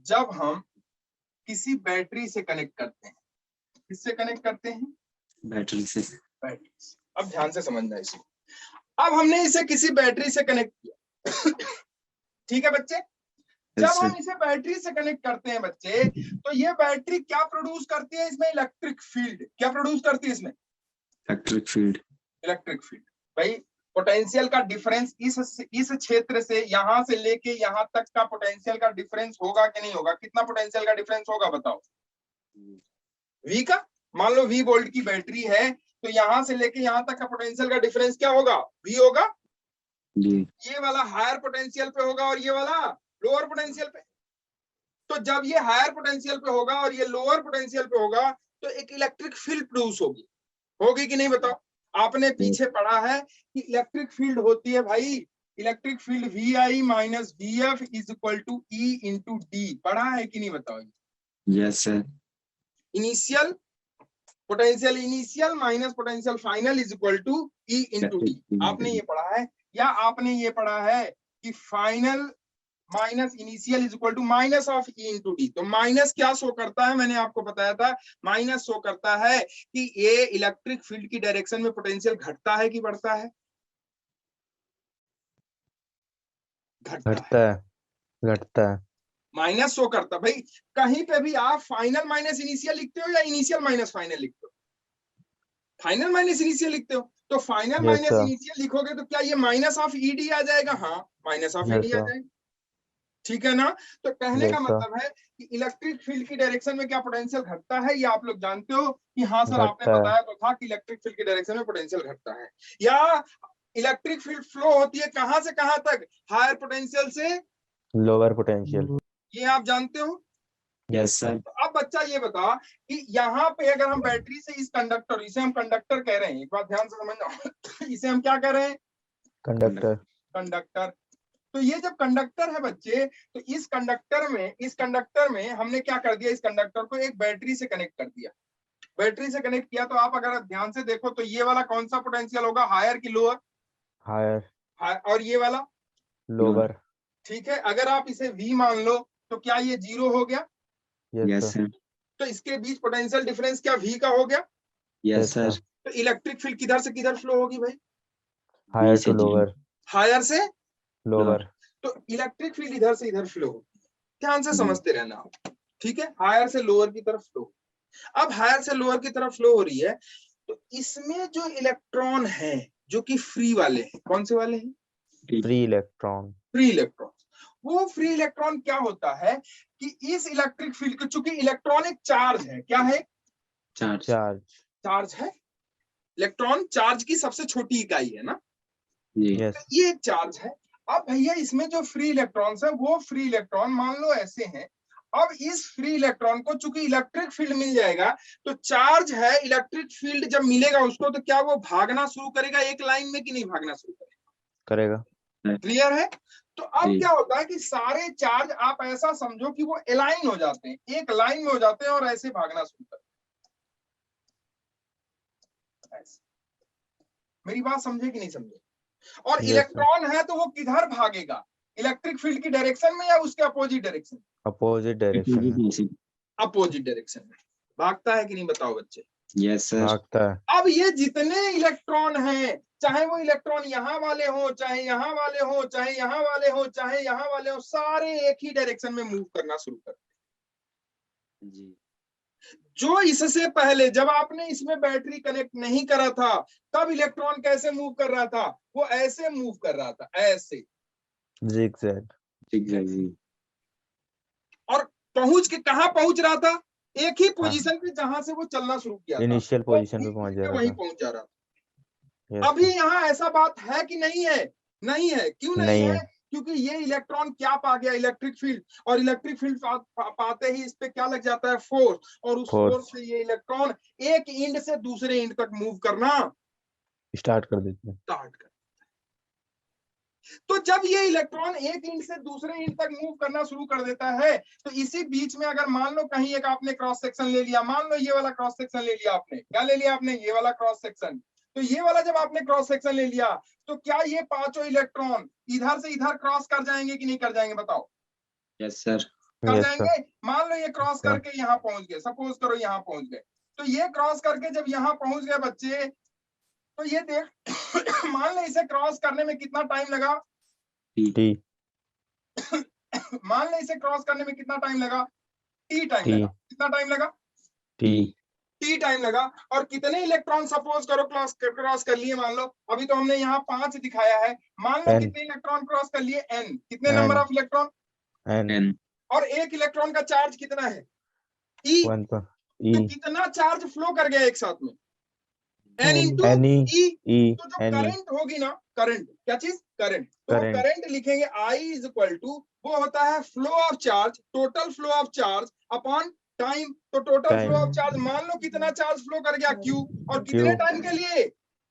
जब हम किसी बैटरी से कनेक्ट करते हैं, किससे कनेक्ट करते हैं? बैटरी से। बैटरी से। अब ध्यान से समझना इसे। अब हमने इसे किसी बैटरी से कनेक्ट किया, ठीक है बच्चे। जब हम इसे बैटरी से कनेक्ट करते हैं बच्चे, तो ये बैटरी क्या प्रोड्यूस करती है? इसमें इलेक्ट्रिक फील्ड। क्या प्रोड्यूस करती है इसमें? Electric field. Electric field. भाई पोटेंशियल का डिफरेंस इस क्षेत्र से यहां से लेके यहां तक का पोटेंशियल का डिफरेंस होगा कि नहीं होगा? कितना पोटेंशियल का डिफरेंस होगा बताओ? V का। मान लो V वोल्ट की बैटरी है, तो यहां से लेके यहां तक का पोटेंशियल का डिफरेंस क्या होगा? V होगा। ये वाला हायर पोटेंशियल पे होगा और ये वाला लोअर पोटेंशियल पे। तो जब ये हायर पोटेंशियल पे होगा और ये लोअर पोटेंशियल पे होगा, तो एक इलेक्ट्रिक फील्ड प्रोड्यूस होगी कि नहीं बताओ? आपने पीछे पढ़ा है कि इलेक्ट्रिक फील्ड होती है भाई electric field VI minus VF is equal to E into D. पढ़ा है कि नहीं बताओ? Yes sir. Initial potential initial minus potential final is equal to E into D. आपने ये पढ़ा है या आपने ये पढ़ा है कि final minus initial is equal to minus of E into D. तो माइनस क्या शो करता है? मैंने आपको बताया था, माइनस शो करता है कि ये इलेक्ट्रिक फील्ड की डायरेक्शन में पोटेंशियल घटता है कि बढ़ता है? घटता है। माइनस शो करता। भाई कहीं पे भी आप फाइनल माइनस इनिशियल लिखते हो या इनिशियल माइनस फाइनल लिखते हो? फाइनल माइनस इनिशियल लिखते हो। तो फाइनल माइनस इनिशियल लिखोगे तो क्या ये माइनस ऑफ ED आ जाएगा? हाँ, माइनस ऑफ ED आ जाएगा। ठीक है ना? तो कहने का मतलब है कि इलेक्ट्रिक फील्ड की डायरेक्शन में क्या पोटेंशियल घटता है? ये आप लोग जानते हो कि हाँ सर, आपने बताया तो था कि इलेक्ट्रिक फील्ड की डायरेक्शन में पोटेंशियल घटता है। या इलेक्ट्रिक फील्ड फ्लो होती है कहां से कहां तक? हायर पोटेंशियल से लोअर पोटेंशियल। ये आप जानते हो? Yes sir. तो अब बच्चा ये बता कि यहाँ पे अगर हम बैटरी से इस कंडक्टर, इसे हम कंडक्टर कह रहे हैं, एक बात ध्यान से समझना, इसे हम क्या कह रहे हैं? कंडक्टर। तो ये जब कंडक्टर है बच्चे, तो इस कंडक्टर में हमने क्या कर दिया? इस कंडक्टर को एक बैटरी से कनेक्ट कर दिया। बैटरी से कनेक्ट किया तो आप अगर ध्यान से देखो तो ये वाला कौन सा पोटेंशियल होगा? हायर की लोअर? हायर। और ये वाला लोअर। ठीक है, अगर आप इसे V मान लो तो क्या ये 0 हो गया? Yes sir. तो इसके बीच पोटेंशियल डिफरेंस क्या V का हो गया? Yes sir. तो इलेक्ट्रिक फील्ड किधर से किधर फ्लो होगी भाई? Higher to lower. हायर से लोअर। तो इलेक्ट्रिक फील्ड इधर से इधर फ्लो होगी। ध्यान से समझते रहना, ठीक है? हायर से लोअर की तरफ फ्लो। अब हायर से लोअर की तरफ फ्लो हो रही है, तो इसमें जो इलेक्ट्रॉन है जो कि फ्री वाले हैं, कौन से वाले हैं? Free electron. वो फ्री इलेक्ट्रॉन क्या होता है कि इस इलेक्ट्रिक फील्ड के, चूंकि इलेक्ट्रॉनिक चार्ज है, क्या है? चार्ज है। इलेक्ट्रॉन चार्ज की सबसे छोटी इकाई है ना? यस। ये एक चार्ज है। अब भैया इसमें जो फ्री इलेक्ट्रॉन्स है, वो फ्री इलेक्ट्रॉन मान लो ऐसे हैं। अब इस फ्री इलेक्ट्रॉन को चूंकि इलेक्ट्रिक फील्ड मिल जाएगा, तो चार्ज है, इलेक्ट्रिक फील्ड जब मिलेगा उसको, तो क्या वो भागना शुरू करेगा एक लाइन में कि नहीं भागना शुरू करेगा? क्लियर है? तो अब क्या होता है कि सारे चार्ज आप ऐसा समझो कि वो अलाइन हो जाते हैं, एक लाइन में हो जाते हैं और ऐसे भागना शुरू करते हैं। मेरी बात समझे कि नहीं समझे? और इलेक्ट्रॉन है तो वो किधर भागेगा? इलेक्ट्रिक फील्ड की डायरेक्शन में या उसके अपोजिट डायरेक्शन? अपोजिट डायरेक्शन में भागता है कि नहीं बताओ बच्चे? Yes sir. भागता है। अब ये जितने इलेक्ट्रॉन हैं, चाहे वो इलेक्ट्रॉन यहाँ वाले हो, चाहे यहाँ वाले हो, चाहे यहाँ वाले हो, चाहे यहाँ वाले हो, सारे एक ही डायरेक्शन में मूव करना शुरू करते हैं जी। जो इससे पहले जब आपने इसमें बैटरी कनेक्ट नहीं करा था, तब इलेक्ट्रॉन कैसे मूव कर रहा था? वो ऐसे मूव कर रहा था, ऐसे जिगजैग। और पहुंच के कहां पहुंच रहा था? एक ही पोजीशन पे जहां से वो चलना शुरू किया था, इनिशियल पोजीशन पे पहुंच जा रहा वहीं था। पहुंच जा रहा था। अभी यहाँ ऐसा बात है कि नहीं है? नहीं है। क्यों नहीं है? क्योंकि ये इलेक्ट्रॉन क्या पा गया? Electric field. और इलेक्ट्रिक फील्ड पाते ही इस पे क्या लग जाता है? फोर्स। और उस फोर्स से ये इलेक्ट्रॉन एक एंड से दूसरे एंड तक मूव करना स्टार्ट कर देते हैं। तो जब ये इलेक्ट्रॉन एक एंड से दूसरे एंड तक मूव करना शुरू कर देता है, तो इसी बीच में अगर मान लो कहीं एक आपने क्रॉस सेक्शन ले लिया, मान लो ये वाला क्रॉस सेक्शन ले लिया आपने, क्या ले लिया आपने? ये वाला क्रॉस सेक्शन। तो ये वाला जब आपने क्रॉस सेक्शन ले लिया, तो क्या ये पांचों इलेक्ट्रॉन इधर से इधर क्रॉस कर जाएंगे कि नहीं कर जाएंगे? बताओ। Yes sir. कर जाएंगे। मान लो ये क्रॉस करके यहाँ पहुंच गए, सपोज करो यहाँ पहुंच गए, तो ये क्रॉस करके जब यहाँ पहुंच गए बच्चे, तो ये देख मान लो इसे क्रॉस करने में कितना टाइम लगा? मान ले इसे क्रॉस करने में कितना टाइम लगा? T टाइम लगा। कितना टाइम लगा? T टाइम लगा। और कितने इलेक्ट्रॉन सपोज करो क्रॉस कर लिए? मान लो अभी तो हमने यहाँ 5 दिखाया है, मान लो कितने इलेक्ट्रॉन क्रॉस कर लिए? N। कितने नंबर ऑफ इलेक्ट्रॉन? N। और एक इलेक्ट्रॉन का चार्ज कितना है? E। तो कितना चार्ज फ्लो कर गया एक साथ में? N into E। तो जो करंट होगी ना, करंट, क्या चीज? करंट। तो करंट लिखेंगे I इज इक्वल टू, वो होता है flow of charge, total flow of charge upon time. तो टोटल फ्लो ऑफ चार्ज मान लो कितना चार्ज फ्लो कर गया? Q। और कितने टाइम के लिए?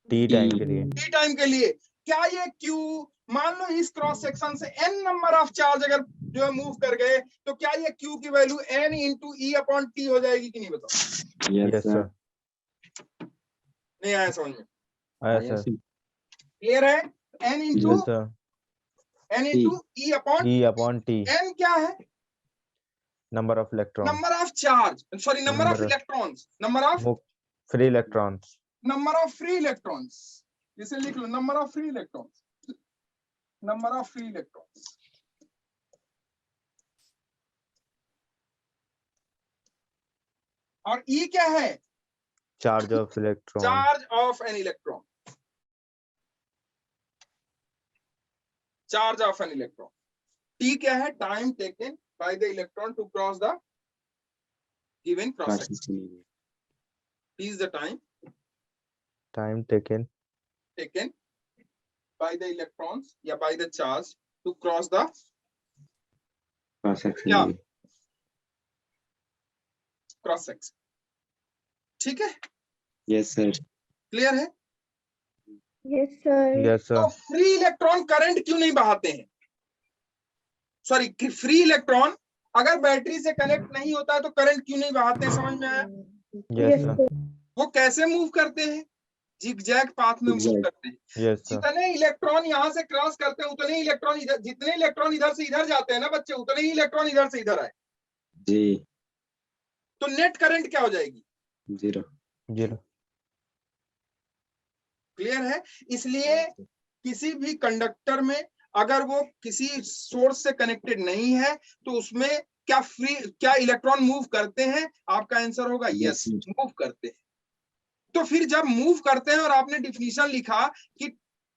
T टाइम के लिए। T टाइम के लिए। क्या ये Q, मान लो इस क्रॉस सेक्शन से n नंबर ऑफ चार्ज अगर जो है मूव कर गए, तो क्या ये Q की value n into E upon T हो जाएगी कि नहीं, बताओ। Yes, sir. नहीं आया समझ में? Yes, sir. क्लियर है? n into Yes, sir. n into E upon E upon T. n क्या है? Number of electrons. Number of charge, sorry number of Number of- electrons, number of Free electrons. Free electrons. इसे लिख लो, number of free electrons, number of free electrons. और E क्या है? Charge of electron. Charge of an electron, charge of an electron. T क्या है? Time taken by the electron to cross the given cross section. T is the Time taken. taken by the electrons या by the charge to cross the Yeah. cross section। ठीक है? Yes, sir. Clear है? Yes, sir. Yes, sir. तो free electron current क्यों नहीं बहाते हैं? Sorry, free electron अगर बैटरी से कनेक्ट नहीं होता है तो करंट क्यों नहीं बहाते हैं? समझ में आया? Yes, sir. वो कैसे मूव करते हैं? जिगजैग पाथ में मूव करते हैं। Yes, sir. जितने इलेक्ट्रॉन यहाँ से क्रॉस करते हैं उतने इलेक्ट्रॉन इधर, जितने इलेक्ट्रॉन इधर से इधर जाते हैं ना बच्चे, उतने ही इलेक्ट्रॉन इधर से इधर आए, जी। तो नेट करंट क्या हो जाएगी? 0. Zero. क्लियर है? इसलिए किसी भी कंडक्टर में अगर वो किसी सोर्स से कनेक्टेड नहीं है तो उसमें क्या इलेक्ट्रॉन मूव करते हैं? आपका आंसर होगा यस, मूव करते हैं। तो फिर जब मूव करते हैं और आपने डिफिनीशन लिखा कि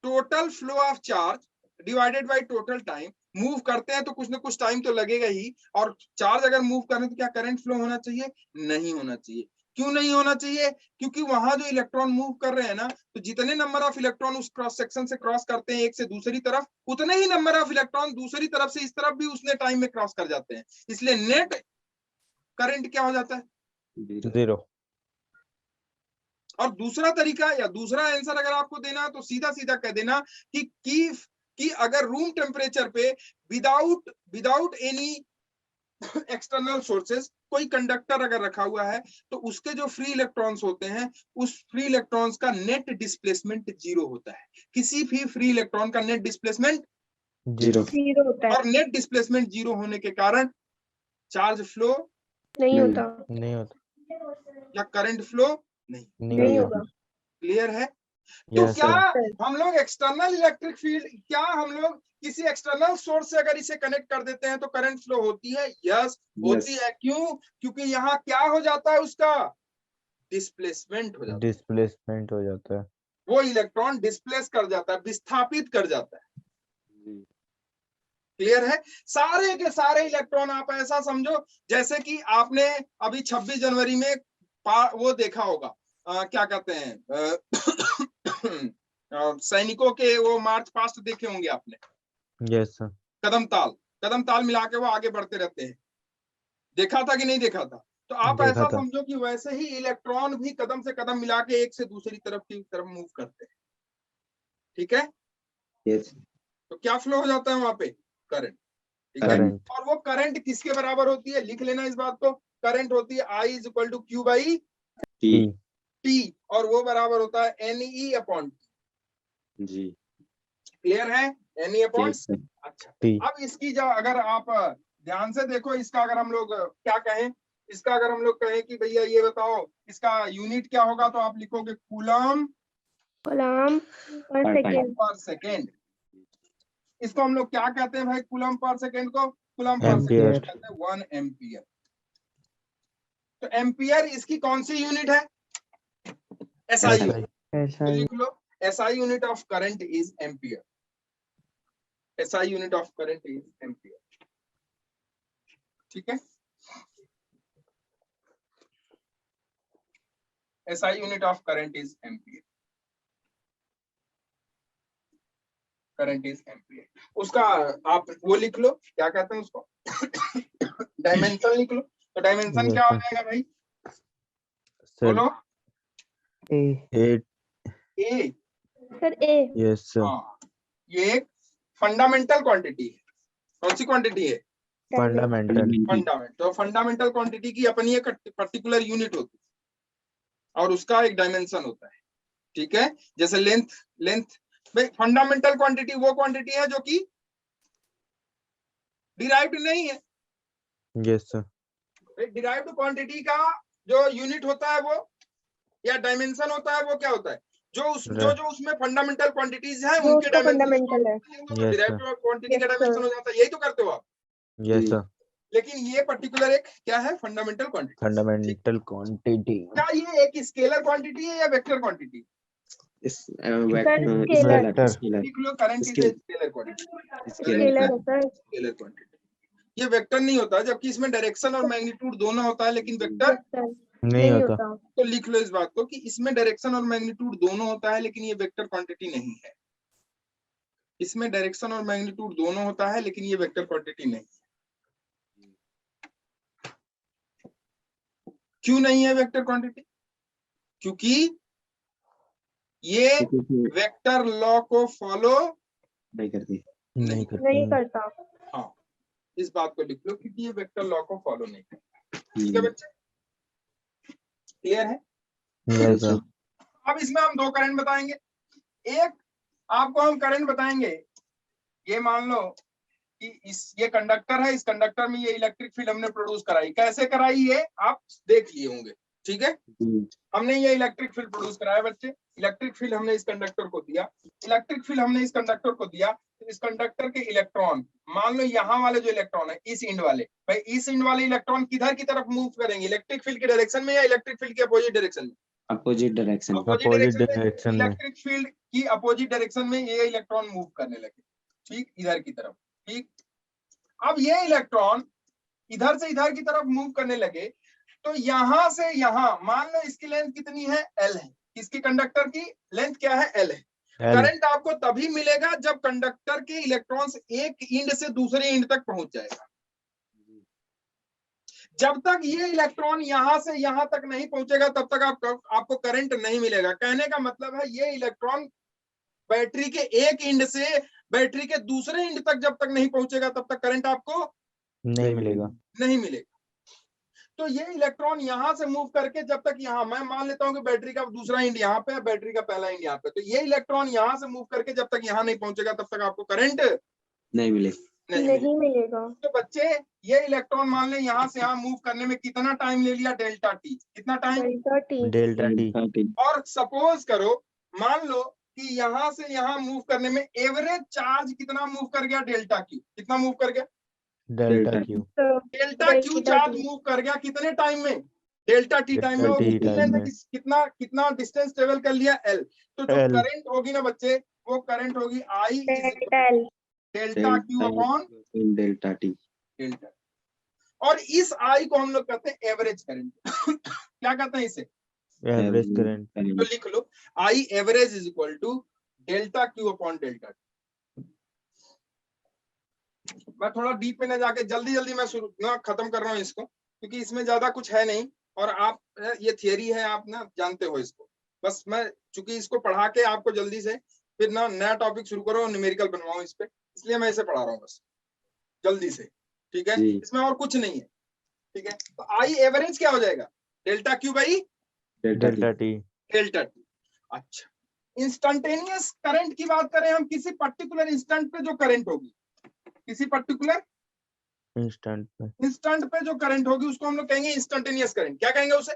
total flow of charge divided by total time, move करते हैं तो कुछ ना कुछ टाइम तो लगेगा ही, और चार्ज अगर मूव करें तो क्या करंट फ्लो होना चाहिए? नहीं होना चाहिए। क्यों नहीं होना चाहिए? क्योंकि वहां जो इलेक्ट्रॉन मूव कर रहे हैं ना, तो जितने नंबर ऑफ इलेक्ट्रॉन उस क्रॉस सेक्शन से क्रॉस करते हैं एक से दूसरी तरफ, उतने ही नंबर ऑफ इलेक्ट्रॉन दूसरी तरफ से इस तरफ भी उसने टाइम में क्रॉस कर जाते हैं। इसलिए नेट करंट क्या हो जाता है? 0. और दूसरा तरीका या दूसरा आंसर अगर आपको देना है तो सीधा सीधा कह देना कि अगर रूम टेम्परेचर पे विदाउट एनी एक्सटर्नल सोर्सेस कोई कंडक्टर अगर रखा हुआ है तो उसके जो फ्री इलेक्ट्रॉन्स होते हैं उस फ्री इलेक्ट्रॉन्स का नेट डिस्प्लेसमेंट 0 होता है। किसी भी फ्री इलेक्ट्रॉन का नेट डिस्प्लेसमेंट 0. 0 होता है। और नेट डिस्प्लेसमेंट 0 होने के कारण चार्ज फ्लो नहीं होता। नहीं होता। या करंट फ्लो नहीं होगा। क्लियर है? तो Yes, क्या sir. हम लोग एक्सटर्नल इलेक्ट्रिक फील्ड, क्या हम लोग किसी एक्सटर्नल सोर्स से अगर इसे कनेक्ट कर देते हैं तो करंट फ्लो होती है? यस, होती है। क्यों? क्योंकि यहाँ क्या हो जाता है? उसका डिस्प्लेसमेंट हो जाता है। Displacement हो जाता है। वो इलेक्ट्रॉन डिस्प्लेस कर जाता है, विस्थापित कर जाता है। क्लियर है? सारे के सारे इलेक्ट्रॉन आप ऐसा समझो जैसे कि आपने अभी 26 जनवरी में वो देखा होगा, क्या कहते हैं सैनिकों के वो मार्च पास्ट देखे होंगे आपने। Yes, sir. कदम ताल मिला के वो आगे बढ़ते रहते हैं, देखा था कि नहीं देखा था? तो आप देखा ऐसा था। समझो कि वैसे ही इलेक्ट्रॉन भी कदम से कदम मिला के एक से दूसरी तरफ की तरफ मूव करते हैं। ठीक है? Yes. तो क्या फ्लो हो जाता है वहां पे? करंट। ठीक है? Current. और वो करंट किसके बराबर होती है? लिख लेना इस बात को। करंट होती है I = Q / T. T, और वो बराबर होता है NE अपॉन T। जी। क्लियर है? NE upon. Yes, sir. अच्छा, T. अब इसकी जो अगर आप ध्यान से देखो, इसका अगर हम लोग क्या कहें, इसका अगर हम लोग कहें कि भैया ये बताओ इसका यूनिट क्या होगा, तो आप लिखोगे कूलम पर सेकेंड। इसको हम लोग क्या कहते हैं भाई? कूलम पर सेकेंड को कूलम पर सेकेंड कहते हैं 1 एम्पियर। तो एम्पियर इसकी कौन सी यूनिट है? SI unit. तो लिख लो SI unit of current is ampere. SI unit of current is ampere. ठीक है? SI unit of current is ampere. Current is ampere. उसका आप वो लिख लो, क्या कहते हैं उसको, डायमेंशन लिख लो। तो डायमेंशन क्या हो जाएगा भाई? बोलो। A. A। Sir A। Yes, sir. हाँ, ये एक फंडामेंटल क्वांटिटी है। कौन सी क्वांटिटी है? फंडामेंटल। फंडामेंटल। तो फंडामेंटल क्वांटिटी की अपनी एक पर्टिकुलर यूनिट होती है और उसका एक डायमेंशन होता है, ठीक है। जैसे लेंथ में फंडामेंटल क्वांटिटी वो क्वांटिटी है जो कि डिराइव्ड नहीं है। Yes sir. डिराइव्ड क्वांटिटी का जो यूनिट होता है वो या डायमेंशन होता है वो क्या होता है? जो उसमें फंडामेंटल क्वांटिटीज हैं जो उनके उसका डायमेंशन फंडामेंटल है। Yes, डिराइव्ड क्वांटिटी का Yes, डायमेंशन sir. हो जाता है। यही तो करते हो आप। Yes sir. लेकिन ये पर्टिकुलर एक क्या है? Fundamental quantity. Fundamental quantity. क्या ये एक स्केलर क्वांटिटी है या वेक्टर क्वांटिटी? वेक्टर। लिख लो, current is Scale- scalar quantity. Scalar है सर। Scalar quantity. ये वेक्टर नहीं होता, जबकि इसमें डायरेक्शन और मैग्नीट्यूड दोनों होता है, लेकिन वेक्टर वेक्टर नहीं होता। तो लिख लो इस बात को कि इसमें डायरेक्शन और मैग्नीट्यूड दोनों होता है, लेकिन ये वेक्टर क्वांटिटी नहीं है। इसमें डायरेक्शन और मैग्नीट्यूड दोनों होता है, लेकिन ये वेक्टर क्वांटिटी नहीं है। क्यों नहीं है वेक्टर क्वांटिटी? क्योंकि ये वेक्टर लॉ को फॉलो नहीं करती। नहीं नहीं करता। करता। हाँ, इस बात को लिख लो, क्योंकि ये वेक्टर लॉ को फॉलो नहीं करता। ठीक है बच्चे, क्लियर है? Yes sir. अब इसमें हम दो करंट बताएंगे। एक आपको हम करंट बताएंगे, ये मान लो कि ये कंडक्टर है, इस कंडक्टर में ये इलेक्ट्रिक फील्ड हमने प्रोड्यूस कराई। कैसे कराई ये आप देख लिए होंगे, ठीक है। हमने ये इलेक्ट्रिक फील्ड प्रोड्यूस कराया बच्चे। इलेक्ट्रिक फील्ड हमने इस कंडक्टर को दिया। इलेक्ट्रिक फील्ड हमने इस कंडक्टर को दिया, तो इस कंडक्टर के इलेक्ट्रॉन, मान लो यहाँ वाले जो इलेक्ट्रॉन है, इस इंड वाले, भाई इस इंड वाले इलेक्ट्रॉन किधर की तरफ मूव करेंगे? इलेक्ट्रिक फील्ड की डायरेक्शन में या इलेक्ट्रिक फील्ड के अपोजिट डायरेक्शन में? Opposite direction. अपोजिट डायरेक्शन में। इलेक्ट्रिक फील्ड की अपोजिट डायरेक्शन में ये इलेक्ट्रॉन मूव करने लगे, ठीक, इधर की तरफ, ठीक। अब ये इलेक्ट्रॉन इधर से इधर की तरफ मूव करने लगे, तो यहां से यहां मान लो इसकी लेंथ कितनी है? L है। इसकी कंडक्टर की लेंथ क्या है? L है। करंट आपको तभी मिलेगा जब कंडक्टर के इलेक्ट्रॉन्स एक इंड से दूसरे इंड तक पहुंच जाएगा। जब तक ये इलेक्ट्रॉन यहां से यहां तक नहीं पहुंचेगा तब तक आपको करंट नहीं मिलेगा। कहने का मतलब है ये इलेक्ट्रॉन बैटरी के एक इंड से बैटरी के दूसरे इंड तक जब तक नहीं पहुंचेगा तब तक करंट आपको नहीं मिलेगा। नहीं मिलेगा। तो ये इलेक्ट्रॉन यहां से मूव करके जब तक यहाँ, मैं मान लेता हूं कि बैटरी का दूसरा इंड यहाँ पे है, बैटरी का पहला इंड यहाँ पे, तो ये इलेक्ट्रॉन यहां से मूव करके जब तक यहाँ नहीं पहुंचेगा तब तक आपको करंट नहीं मिलेगा। नहीं मिलेगा। तो बच्चे ये इलेक्ट्रॉन मान लें यहाँ से यहाँ मूव करने में कितना टाइम ले लिया? Delta T. कितना टाइम? Delta T. और सपोज करो, मान लो कि यहाँ से यहाँ मूव करने में एवरेज चार्ज कितना मूव कर गया? Delta Q. कितना मूव कर गया? Delta Q. Delta Q charge move कर गया कितने टाइम में? डेल्टा टी टाइम में। कितना डिस्टेंस ट्रेवल कर लिया? L। तो जो करंट होगी ना बच्चे, वो करंट होगी I delta Q upon delta T. Delta. और इस I को हम लोग कहते हैं एवरेज करंट। क्या कहते हैं इसे? Average current. तो लिख लो I average is equal to delta Q upon delta T. मैं थोड़ा डीप में न जाके जल्दी मैं शुरू ना खत्म कर रहा हूँ इसको, क्योंकि इसमें ज्यादा कुछ है नहीं और आप ये थियरी है, आप ना जानते हो इसको। बस मैं चूंकि इसको पढ़ा के आपको जल्दी से फिर ना नया टॉपिक शुरू करो और न्यूमेरिकल बनवाऊं इस पे, इसलिए मैं इसे पढ़ा रहा हूँ बस जल्दी से, ठीक है। इसमें और कुछ नहीं है, ठीक है। तो आई एवरेज क्या हो जाएगा? Delta Q by delta T. Delta T. अच्छा, इंस्टेंटेनियस करंट की बात करें हम, किसी पर्टिकुलर इंस्टेंट पे जो करंट होगी, किसी पर्टिकुलर इंस्टेंट पे जो करंट होगी उसको हम लोग कहेंगे इंस्टेंटेनियस करंट। क्या कहेंगे उसे?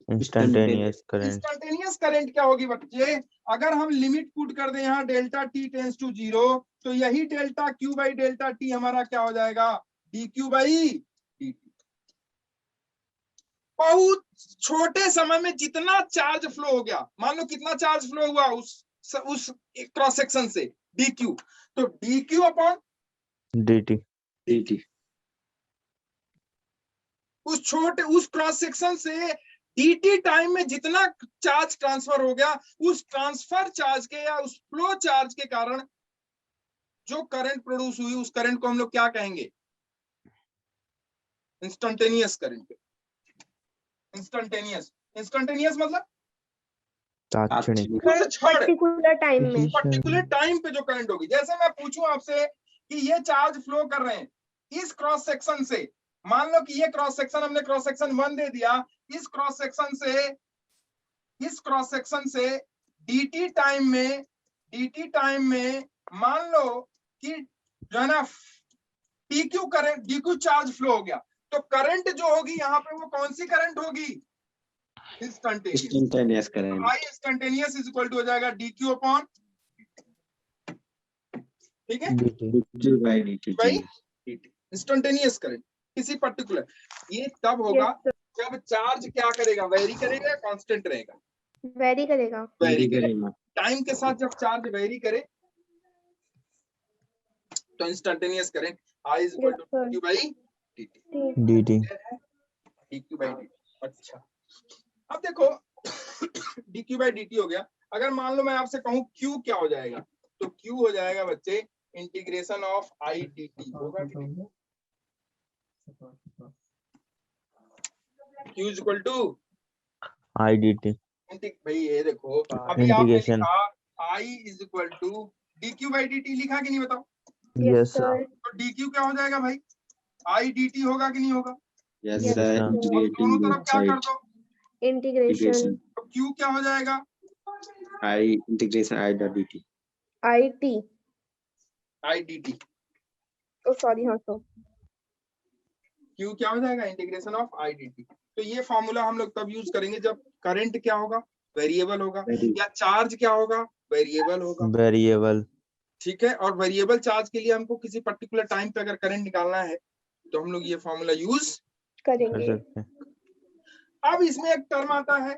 Instantaneous current. इंस्टेंटेनियस करंट क्या होगी बच्चे? अगर हम लिमिट पुट कर दें यहाँ डेल्टा टी टेंड्स टू 0, तो यही delta Q by delta T हमारा क्या हो जाएगा? D Q by D T. बहुत छोटे समय में जितना चार्ज फ्लो हो गया, मान लो कितना चार्ज फ्लो हुआ उस क्रॉस सेक्शन से? D Q. तो D Q upon D T. उस क्रॉस सेक्शन से dt टाइम में जितना चार्ज ट्रांसफर हो गया, उस ट्रांसफर चार्ज के या उस फ्लो चार्ज के कारण जो करंट प्रोड्यूस हुई, उस करंट को हम लोग क्या कहेंगे? Instantaneous current. इंस्टेंटेनियस मतलब ताक्षणिक पर्टिकुलर टाइम में पर्टिकुलर टाइम पे जो करंट होगी, जैसे मैं पूछूं आपसे कि ये चार्ज फ्लो कर रहे हैं इस क्रॉस सेक्शन से, मान लो कि ये क्रॉस सेक्शन हमने क्रॉस सेक्शन 1 दे दिया, इस क्रॉस सेक्शन से dt टाइम में मान लो कि जो है ना dq current, dq charge flow हो गया, तो करंट जो होगी यहाँ पे वो कौन सी करंट होगी? Instantaneous current. I instantaneous is equal to हो जाएगा dq अपॉन, ठीक है, dt by dt। Instantaneous current किसी पर्टिकुलर, ये तब होगा जब चार्ज क्या करेगा, वेरी करेगा, कांस्टेंट रहेगा, वेरी करेगा। वेरी करेगा। टाइम के साथ जब चार्ज वेरी करे तो instantaneous current I is equal to dq by dt, dq by dt। अच्छा, अब देखो dq by dt हो गया, अगर मान लो मैं आपसे कहूं q क्या हो जाएगा, तो q हो जाएगा बच्चे इंटीग्रेशन ऑफ I dt, होगा कि नहीं? q is equal to I dt। भाई ये देखो अभी आपने लिखा I is equal to dq by dt लिखा कि नहीं, बताओ? Yes sir. तो dq क्या हो जाएगा भाई, I dt होगा कि नहीं होगा? Yes Yes, sir, sir। दोनों तरफ क्या कर दो, इंटीग्रेशन तो q क्या हो जाएगा, I integration I dot dt। I dt, oh sorry, हाँ तो q क्या हो जाएगा, इंटीग्रेशन ऑफ I dt। तो ये फॉर्मूला हम लोग तब यूज करेंगे जब करंट क्या होगा, वेरिएबल होगा, या चार्ज क्या होगा, वेरिएबल होगा, वेरिएबल। ठीक है। और वेरिएबल चार्ज के लिए हमको किसी पर्टिकुलर टाइम पे अगर करंट निकालना है तो हम लोग ये फॉर्मूला यूज करेंगे। अब इसमें एक टर्म आता है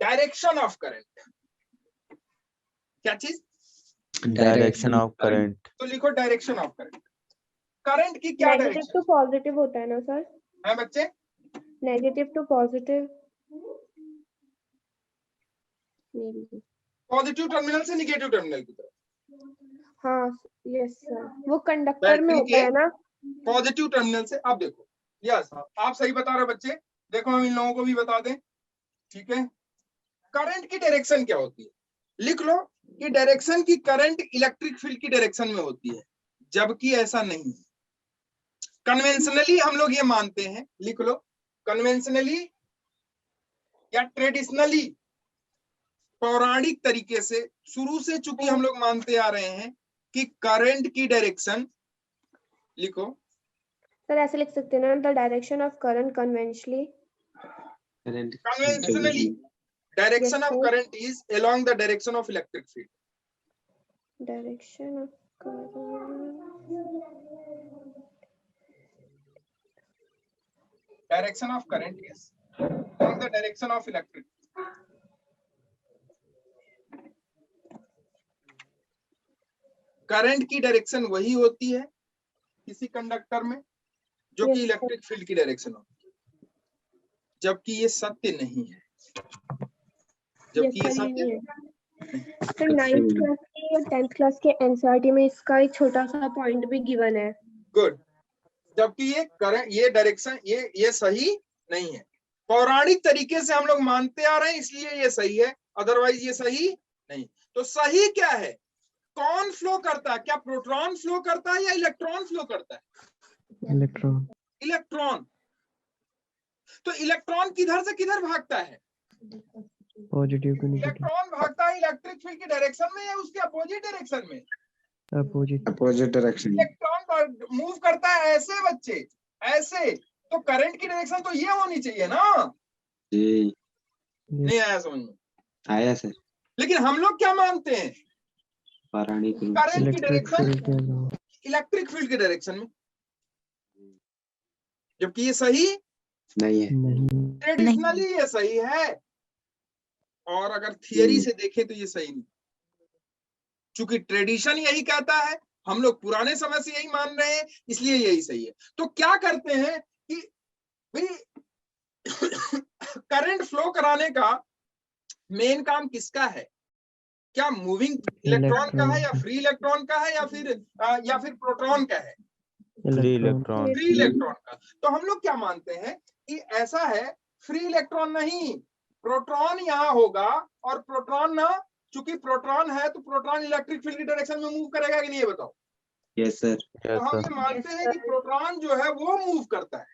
डायरेक्शन ऑफ करंट, क्या चीज, डायरेक्शन ऑफ करंट। तो लिखो डायरेक्शन ऑफ करंट, करंट की क्या नेगेटिव डायरेक्शन टू पॉजिटिव होता है ना सर? है बच्चे, negative to positive. Positive terminal से निगेटिव टर्मिनल की तरफ, हाँ यस सर, वो कंडक्टर में होता है ना। पॉजिटिव टर्मिनल से। अब देखो, यस आप सही बता रहे बच्चे, देखो हम इन लोगों को भी बता दें, ठीक है। करंट की डायरेक्शन क्या होती है, लिख लो कि डायरेक्शन की करंट इलेक्ट्रिक फील्ड की डायरेक्शन में होती है, जबकि ऐसा नहीं है। कन्वेंशनली हम लोग ये मानते हैं, लिख लो, कन्वेंशनली या ट्रेडिशनली, पौराणिक तरीके से शुरू से चूंकि हम लोग मानते आ रहे हैं कि करंट की डायरेक्शन, लिखो सर ऐसे लिख सकते हैं ना, the direction of current conventionally direction of current is along the direction of electric field. Direction of direction of current is along the direction of electric. Current की डायरेक्शन वही होती है किसी कंडक्टर में जो कि इलेक्ट्रिक फील्ड की direction होती है, जबकि ये सत्य नहीं है, जबकि ये सत्य है। सर 9th क्लास के या 10th क्लास के एनसीईआरटी में इसका एक छोटा सा पॉइंट भी गिवन है। गुड, जबकि ये करंट, ये डायरेक्शन, ये सही नहीं है। पौराणिक तरीके से हम लोग मानते आ रहे हैं इसलिए ये सही है, अदरवाइज ये सही नहीं। तो सही क्या है, कौन फ्लो करता है, क्या प्रोटॉन फ्लो करता है या इलेक्ट्रॉन फ्लो करता है? इलेक्ट्रॉन। इलेक्ट्रॉन। तो इलेक्ट्रॉन किधर से किधर भागता है, पॉजिटिव टू नेगेटिव। इलेक्ट्रॉन भागता है इलेक्ट्रिक फील्ड की डायरेक्शन में या उसके अपोजिट डायरेक्शन में? Opposite direction. इलेक्ट्रॉन मूव करता है ऐसे बच्चे, ऐसे, तो करंट की डायरेक्शन तो ये होनी चाहिए ना जी। नहीं आया समझ में? आया सर। लेकिन हम लोग क्या मानते हैं, पौराणिक करंट की डायरेक्शन इलेक्ट्रिक फील्ड की डायरेक्शन में, जबकि ये सही नहीं है। ट्रेडिशनली ये सही है, और अगर थियरी से देखें तो ये सही नहीं, चूंकि ट्रेडिशन यही कहता है, हम लोग पुराने समय से यही मान रहे हैं, इसलिए यही सही है। तो क्या करते हैं कि भाई करंट फ्लो कराने का मेन काम किसका है, क्या मूविंग इलेक्ट्रॉन का है या फ्री इलेक्ट्रॉन का है या फिर प्रोटॉन का है? Free electron. फ्री इलेक्ट्रॉन का। तो हम लोग क्या मानते हैं कि ऐसा है, फ्री इलेक्ट्रॉन नहीं, प्रोटॉन यहाँ होगा और प्रोटॉन ना, चूंकि प्रोटॉन है तो प्रोटॉन इलेक्ट्रिक फील्ड की डायरेक्शन में मूव करेगा कि नहीं, ये बताओ। Yes sir. तो हम ये मानते हैं कि प्रोटॉन जो है वो मूव करता है,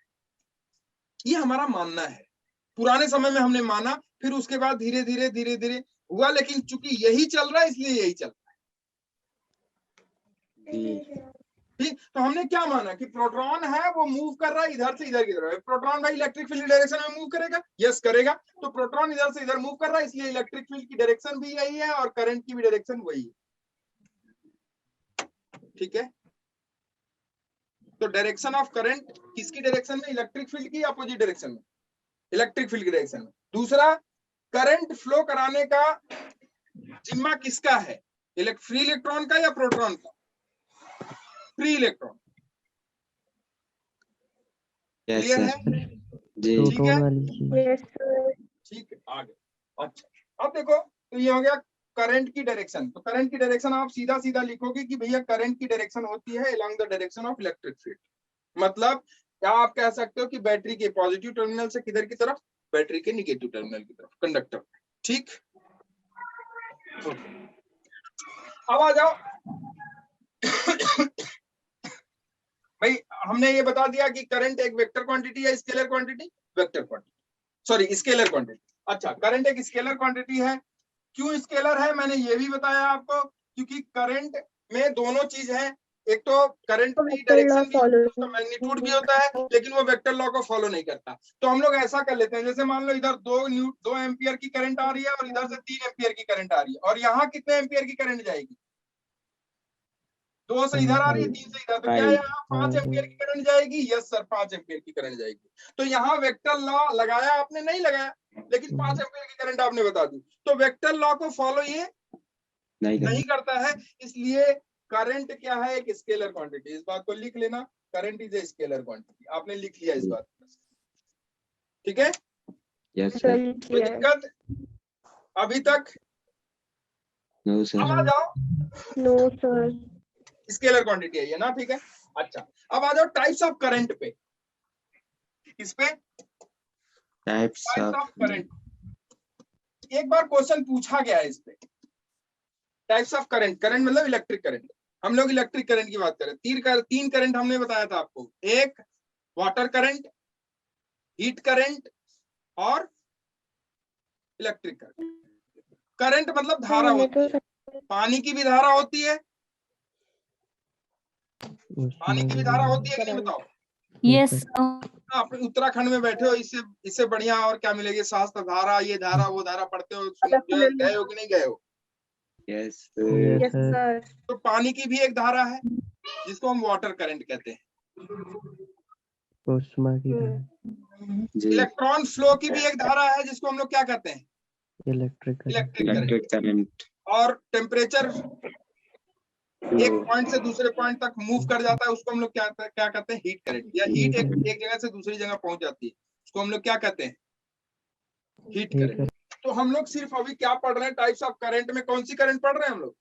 ये हमारा मानना है। पुराने समय में हमने माना, फिर उसके बाद धीरे धीरे हुआ, लेकिन चूंकि यही चल रहा है इसलिए यही चल रहा है। ठीक, तो हमने क्या माना कि प्रोटॉन है वो मूव कर रहा है इधर से इधर की तरफ। प्रोटॉन भाई इलेक्ट्रिक फील्ड की डायरेक्शन में मूव करेगा, यस करेगा। तो प्रोटॉन इधर से इधर मूव कर रहा है, इसलिए इलेक्ट्रिक फील्ड की डायरेक्शन भी यही है और करंट की भी डायरेक्शन वही है। ठीक है, तो डायरेक्शन ऑफ करंट किसकी डायरेक्शन में? इलेक्ट्रिक फील्ड की अपोजिट डायरेक्शन में, इलेक्ट्रिक फील्ड की डायरेक्शन में। दूसरा, करंट फ्लो कराने का जिम्मा किसका है? फ्री इलेक्ट्रॉन का या प्रोटॉन का? Free electron. क्लियर है जी। ठीक है, यस सर। ठीक है, आगे। अच्छा, अब देखो, तो ये हो गया करंट की डायरेक्शन। तो करंट की डायरेक्शन आप सीधा सीधा लिखोगे कि भैया करंट की डायरेक्शन होती है along the direction of electric field. मतलब क्या आप कह सकते हो कि बैटरी के पॉजिटिव टर्मिनल से किधर की तरफ? बैटरी के निगेटिव टर्मिनल की तरफ, कंडक्टर। ठीक, अब आ जाओ भाई, हमने ये बता दिया कि करंट एक वेक्टर क्वांटिटी है, scalar quantity, vector quantity, sorry scalar quantity. अच्छा, करंट एक स्केलर क्वांटिटी है। क्यों स्केलर है मैंने ये भी बताया आपको, क्योंकि करंट में दोनों चीज है, एक तो करंट की डायरेक्शन भी होती है, उसका मैग्नीट्यूड भी होता है, लेकिन वो वेक्टर लॉ को फॉलो नहीं करता। तो हम लोग ऐसा कर लेते हैं, जैसे मान लो इधर 2 एम्पियर की करंट आ रही है और इधर से 3 एम्पियर की करंट आ रही है, और यहाँ कितने एम्पियर की करंट जाएगी? 2 से इधर आ रही है, 3 से इधर, तो क्या यहाँ 5 एम्पियर की करंट जाएगी? यस सर, 5 एम्पियर की करंट जाएगी। तो यहाँ वेक्टर लॉ लगाया आपने? नहीं लगाया, लेकिन 5 एम्पियर की करंट आपने बता दी। तो वेक्टर लॉ को फॉलो ये नहीं करता है, इसलिए करंट क्या है? एक स्केलर क्वांटिटी। इस बात को लिख लेना, current is a scalar quantity. आपने लिख लिया इस बात को, ठीक है? Yes sir. कोई दिक्कत अभी तक? No sir. अब आ जाओ, नो सर। स्केलर क्वांटिटी है ये ना, ठीक है। अच्छा, अब आ जाओ टाइप्स ऑफ करंट पे। किस पे? Types of current. एक बार क्वेश्चन पूछा गया है इस पे, टाइप्स ऑफ करंट। करंट मतलब इलेक्ट्रिक करंट। हम लोग इलेक्ट्रिक करंट की बात करें, तीन करंट हमने बताया था आपको। एक वाटर करंट, हीट करंट और इलेक्ट्रिक करंट। करंट मतलब धारा होती है, पानी की भी धारा होती है, पानी की भी धारा होती है कि नहीं, बताओ? यस आप उत्तराखंड में बैठे हो, इससे बढ़िया और क्या मिलेगी? शास्त्र धारा, ये धारा वो धारा पढ़ते हो, गए हो कि नहीं गए हो? Yes sir. तो पानी की भी एक धारा है जिसको हम वाटर करंट कहते हैं। इलेक्ट्रॉन फ्लो की भी एक धारा है जिसको हम लोग क्या कहते हैं? Electric current. और टेम्परेचर एक पॉइंट से दूसरे पॉइंट तक मूव कर जाता है, उसको हम लोग क्या कहते हैं? Heat current. या हीट एक जगह से दूसरी जगह पहुंच जाती है, उसको हम लोग क्या कहते हैं? Heat current. तो हम लोग सिर्फ अभी क्या पढ़ रहे हैं? टाइप्स ऑफ करंट में कौन सी करंट पढ़ रहे हैं हम लोग?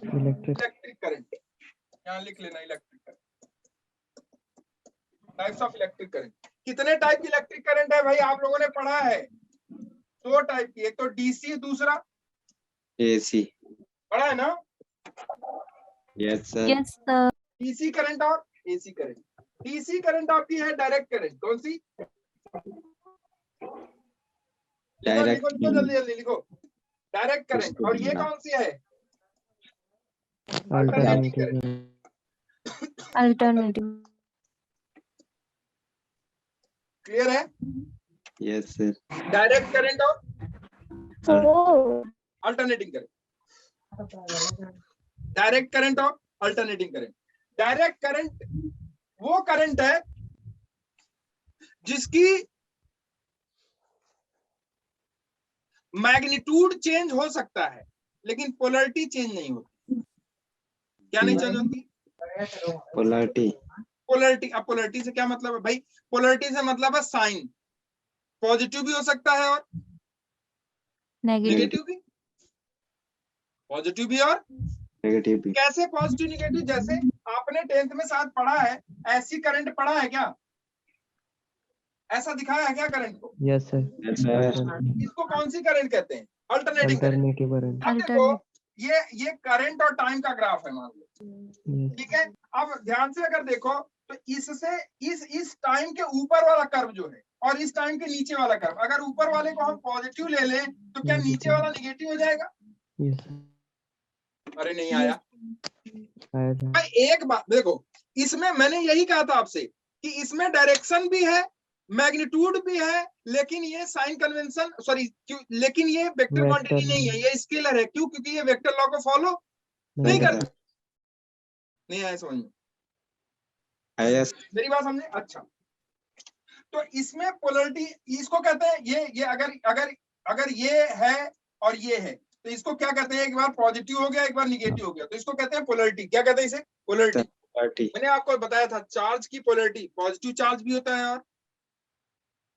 Electric current. यहाँ लिख लेना, electric current, types of electric current. कितने टाइप की इलेक्ट्रिक करंट है भाई? आप लोगों ने पढ़ा है 2 टाइप की, एक तो डीसी, दूसरा एसी। पढ़ा है ना? Yes sir. Yes sir. DC current और एसी करंट। डीसी करंट आपकी है डायरेक्ट करंट। कौन सी? लिखो जल्दी लिखो। Direct current. और ये कौन सी है? अल्टरनेटिव। क्लियर है? Yes sir. डायरेक्ट करंट और अल्टरनेटिंग करंट। डायरेक्ट करंट और अल्टरनेटिंग करंट। डायरेक्ट करंट वो करंट है जिसकी मैग्नीट्यूड चेंज हो सकता है लेकिन पोलरिटी चेंज नहीं होती। क्या नहीं चेंज होती? पोलरिटी। अब पोलरिटी से क्या मतलब है भाई? पोलरिटी से मतलब है साइन। पॉजिटिव भी हो सकता है और नेगेटिव भी। पॉजिटिव भी और नेगेटिव भी। कैसे पॉजिटिव नेगेटिव? जैसे आपने 10th में साथ पढ़ा है, ऐसी करंट पढ़ा है क्या? ऐसा दिखाया है क्या करंट को? Yes sir. इसको कौन सी करंट कहते हैं? Alternating current. Alternative current. अब देखो ये करंट और टाइम का ग्राफ है मान लो, ठीक है। अब ध्यान से अगर देखो तो इससे इस टाइम के ऊपर वाला कर्व जो है और इस टाइम के नीचे वाला कर्व, अगर ऊपर वाले को हम पॉजिटिव ले लें तो क्या नीचे वाला निगेटिव हो जाएगा? अरे नहीं आया। एक बात देखो, इसमें मैंने यही कहा था आपसे कि इसमें डायरेक्शन भी है, मैग्नीट्यूड भी है, लेकिन ये साइन कन्वेंशन लेकिन ये वेक्टर क्वांटिटी नहीं है, ये स्केलर है। क्यों? क्योंकि ये वेक्टर लॉ को फॉलो नहीं करता। नहीं आया समझ में? मेरी बात समझे? अच्छा, तो इसमें पोलरिटी इसको कहते हैं, ये अगर ये है और ये है तो इसको क्या कहते हैं? एक बार पॉजिटिव हो गया, एक बार निगेटिव हो गया, तो इसको कहते हैं पोलरिटी। क्या कहते हैं इसे? पोलरिटी। मैंने आपको बताया था चार्ज की पोलरिटी, पॉजिटिव चार्ज भी होता है और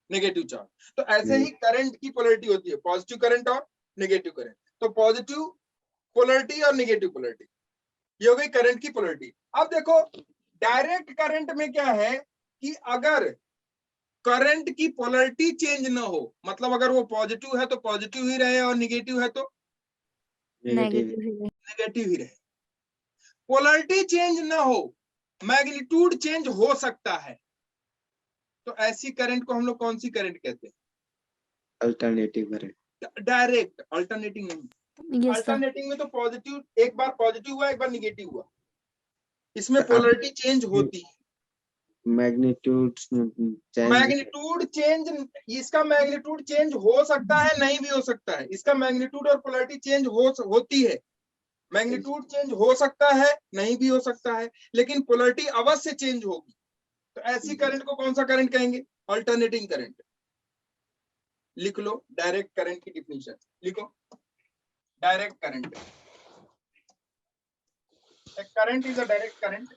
नेगेटिव चार्ज। तो ऐसे ही करंट की पोलरिटी होती है, पॉजिटिव करंट और नेगेटिव करंट। तो पॉजिटिव पोलरिटी और नेगेटिव पोलरिटी, ये हो गई करंट की पोलरिटी। अब देखो डायरेक्ट करंट में क्या है कि अगर करंट की पोलरिटी चेंज ना हो, मतलब अगर वो पॉजिटिव है तो पॉजिटिव ही रहे और नेगेटिव है तो नेगेटिव ही रहे। पोलरिटी चेंज ना हो, मैग्नीट्यूड चेंज हो सकता है, तो ऐसी करंट को हम लोग कौन सी करंट कहते हैं? Alternative current. डायरेक्ट, अल्टरनेटिंग नहीं। अल्टरनेटिंग में तो पॉजिटिव, एक बार पॉजिटिव हुआ एक बार निगेटिव हुआ, इसमें पोलरिटी चेंज होती है। मैग्नीट्यूड चेंज, इसका मैग्नीट्यूड चेंज हो सकता है, नहीं भी हो सकता है। इसका मैग्नीट्यूड और पोलरिटी चेंज होती है। मैग्नीट्यूड चेंज हो सकता है, नहीं भी हो सकता है, लेकिन पोलरिटी अवश्य चेंज होगी। तो ऐसी करंट को कौन सा करंट कहेंगे? Alternating current. लिख लो डायरेक्ट करंट की डिफिनीशन, लिखो direct current. Current is a direct current.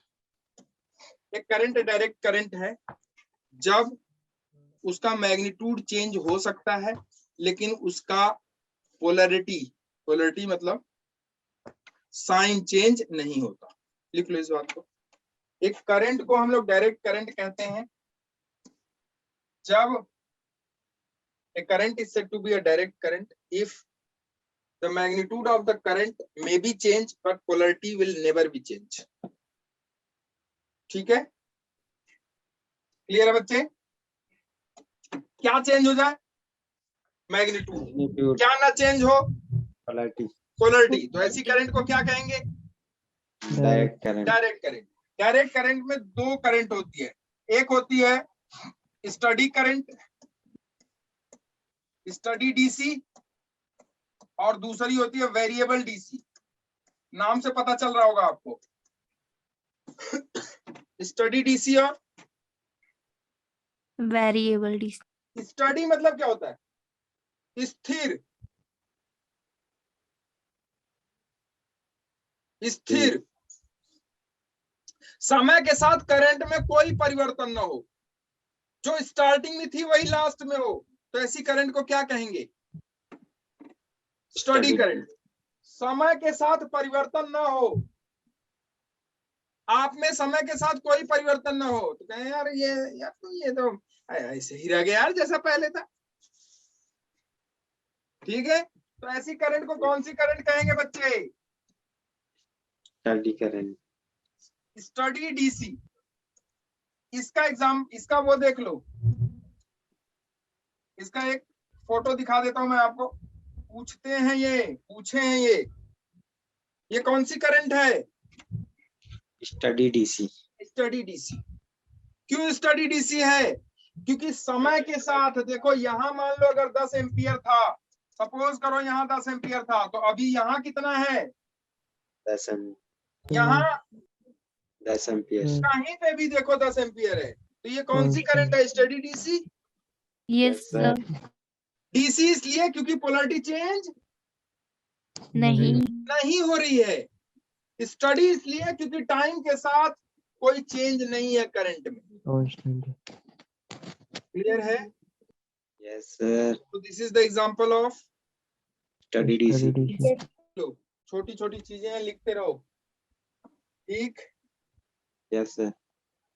एक करंट डायरेक्ट करंट है जब उसका मैग्नीट्यूड चेंज हो सकता है लेकिन उसका पोलरिटी मतलब साइन चेंज नहीं होता। लिख लो इस बात को। एक करंट को हम लोग डायरेक्ट करंट कहते हैं जब a current is said to be a direct current if the magnitude of the current may be changed but polarity will never be changed। ठीक है, क्लियर है बच्चे? क्या चेंज हो जाए? मैग्नीट्यूड। क्या ना चेंज हो? पोलरिटी। तो ऐसी करंट को क्या कहेंगे? Direct current. डायरेक्ट करंट में दो करंट होती है, एक होती है स्टडी करंट, स्टडी डीसी, और दूसरी होती है वेरिएबल डीसी। नाम से पता चल रहा होगा आपको, स्टडी डीसी और वेरिएबल डीसी। स्टडी मतलब क्या होता है? स्थिर। समय के साथ करंट में कोई परिवर्तन ना हो, जो स्टार्टिंग में थी वही लास्ट में हो, तो ऐसी करंट को क्या कहेंगे? Study current. समय के साथ परिवर्तन ना हो, आप में समय के साथ कोई परिवर्तन ना हो, तो कहें यार ये तो ऐसे ही रह गया यार जैसा पहले था। ठीक है, तो ऐसी करंट को कौन सी करंट कहेंगे बच्चे? Study current. Study DC. इसका वो देख लो, इसका एक फोटो दिखा देता हूं मैं आपको। पूछे हैं ये कौन सी करंट है? Study DC. क्यों स्टडी डीसी है? क्योंकि समय के साथ देखो, यहां मान लो अगर 10 एम्पियर था, सपोज करो यहाँ 10 एम्पियर था, तो अभी यहाँ कितना है? 10 यहाँ 10 एम्पियर। कहीं पे भी देखो 10 एम्पियर है, तो ये कौन सी करंट है? Study DC. Yes sir. DC इसलिए क्योंकि पोलरिटी चेंज नहीं हो रही है। स्टडी इसलिए क्योंकि टाइम के साथ कोई चेंज नहीं है करंट में। क्लियर है? Yes sir. तो this is the example of steady DC. छोटी छोटी चीजें लिखते रहो, ठीक? Yes sir.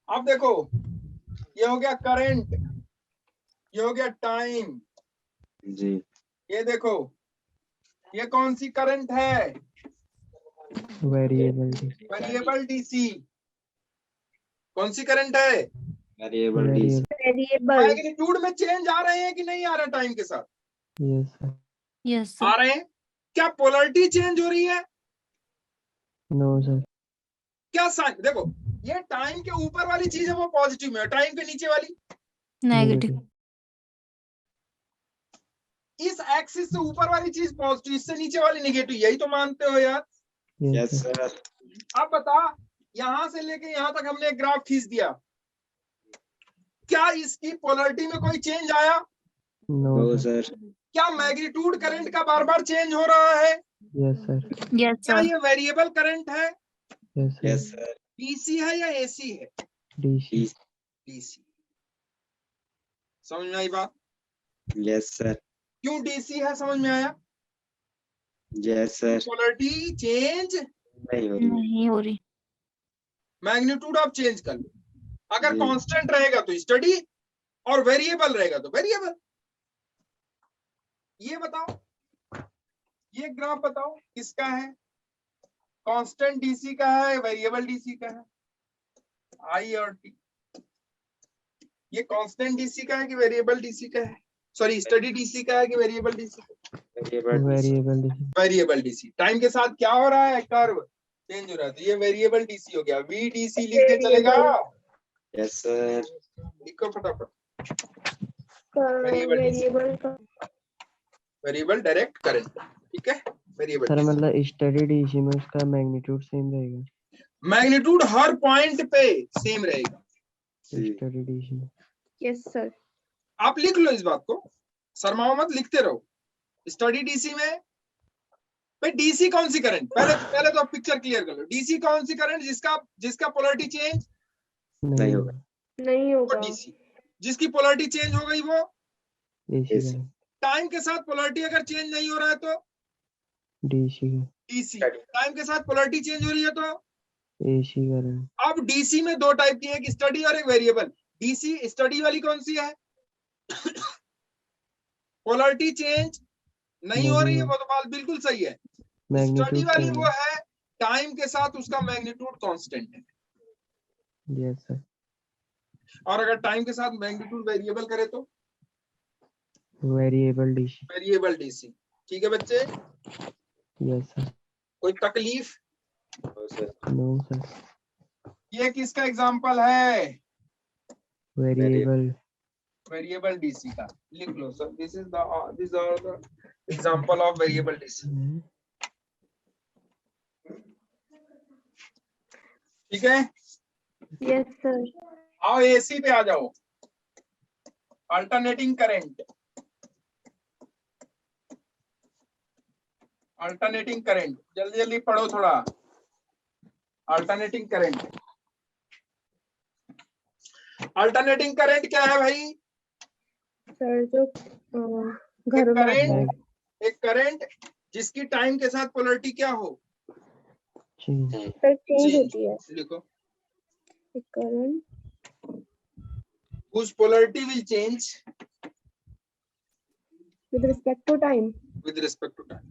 अब देखो, ये हो गया करंट, ये हो गया टाइम जी। ये देखो ये कौन सी करंट है? Variable variable DC. कौन सी करंट है? Variable DC. वेरिएबल। मैग्नीट्यूड में चेंज आ रहे हैं कि नहीं आ रहे टाइम के साथ? Yes sir. Yes, आ sir. रहे हैं। क्या पोलरिटी चेंज हो रही है? No sir. क्या साइन? देखो, ये टाइम के ऊपर वाली चीज है वो पॉजिटिव में, टाइम के नीचे वाली Negative. इस एक्सिस से ऊपर वाली चीज पॉजिटिव, इससे नीचे वाली नेगेटिव। यही तो मानते हो यार। Yes sir. अब बता, यहां से लेके यहां तक हमने एक ग्राफ खींच दिया, क्या इसकी पोलरिटी में कोई चेंज आया? No sir. क्या मैग्नीट्यूड करंट का बार बार चेंज हो रहा है? Yes sir. Yes, क्या sir. ये वेरिएबल करंट है? Yes yes sir. Sir. DC है या एसी है? डीसी। डीसी। समझ में आई बात? Yes sir. क्यों डीसी है? समझ में आया? Yes sir. पोलरिटी चेंज नहीं हो रही। नहीं हो रही. मैग्नीट्यूड आप चेंज कर लो। अगर जी। कांस्टेंट रहेगा तो स्टडी, और वेरिएबल रहेगा तो वेरिएबल। ये बताओ, ये ग्राफ बताओ किसका है? कांस्टेंट डीसी का है, वेरिएबल डीसी का है? आई और टी। ये कांस्टेंट डीसी का है कि वेरिएबल डीसी का है? सॉरी, स्टडी डीसी का है कि वेरिएबल डीसी का? Variable DC. Variable DC. Time के साथ क्या हो रहा है? कर्व चेंज हो रहा है, तो ये वेरिएबल डीसी हो गया। वीडीसी लिख के चलेगा? Yes sir. लिखो फटाफट। वेरिएबल। वेरिएबल डायरेक्ट करंट, ठीक है। वेरिएबल सर मतलब स्टडी डीसी में उसका मैग्नीट्यूड सेम रहेगा? मैग्नीट्यूड हर पॉइंट पे सेम रहेगा। स्टडी डीसी में। Yes sir. आप लिख लो इस बात को, शर्माओ मत, लिखते रहो। स्टडी डीसी में भाई डीसी कौन सी करंट? पहले तो आप पिक्चर क्लियर कर लो। डीसी कौन सी करंट जिसका पोलरिटी चेंज नहीं होगा। नहीं वो होगा। डीसी। जिसकी पोलरिटी चेंज हो गई वो एसी AC। का। टाइम के साथ पोलरिटी अगर चेंज नहीं हो रहा है तो डीसी का। डीसी। टाइम के साथ पोलरिटी चेंज हो रही है तो एसी का रहा। अब डीसी में दो टाइप की है, एक स्टडी और एक वेरिएबल। डीसी स्टडी वाली कौन सी है? पोलरिटी चेंज नहीं हो रही है, वो तो बात बिल्कुल सही है। स्टडी वाली वो है टाइम के साथ उसका मैग्नीट्यूड कांस्टेंट है। Yes sir. और अगर टाइम के साथ मैग्नीट्यूड वेरिएबल करे तो वेरिएबल डीसी। Variable DC. ठीक है बच्चे? Yes sir. कोई तकलीफ? No sir. No sir. ये किसका एग्जांपल है? वेरिएबल। वेरिएबल डीसी का। लिख लो sir, this are the example of variable DC. ठीक है? Yes sir. आओ एसी पे आ जाओ। Alternating current. अल्टरनेटिंग करंट, जल्दी जल्दी पढ़ो थोड़ा। Alternating current. अल्टरनेटिंग करंट क्या है भाई? सर जो घरों में आता है। एक करंट जिसकी टाइम के साथ पोलरिटी क्या हो? सर चेंज होती है। लिखो। Current whose polarity will change with respect to time. with respect to time,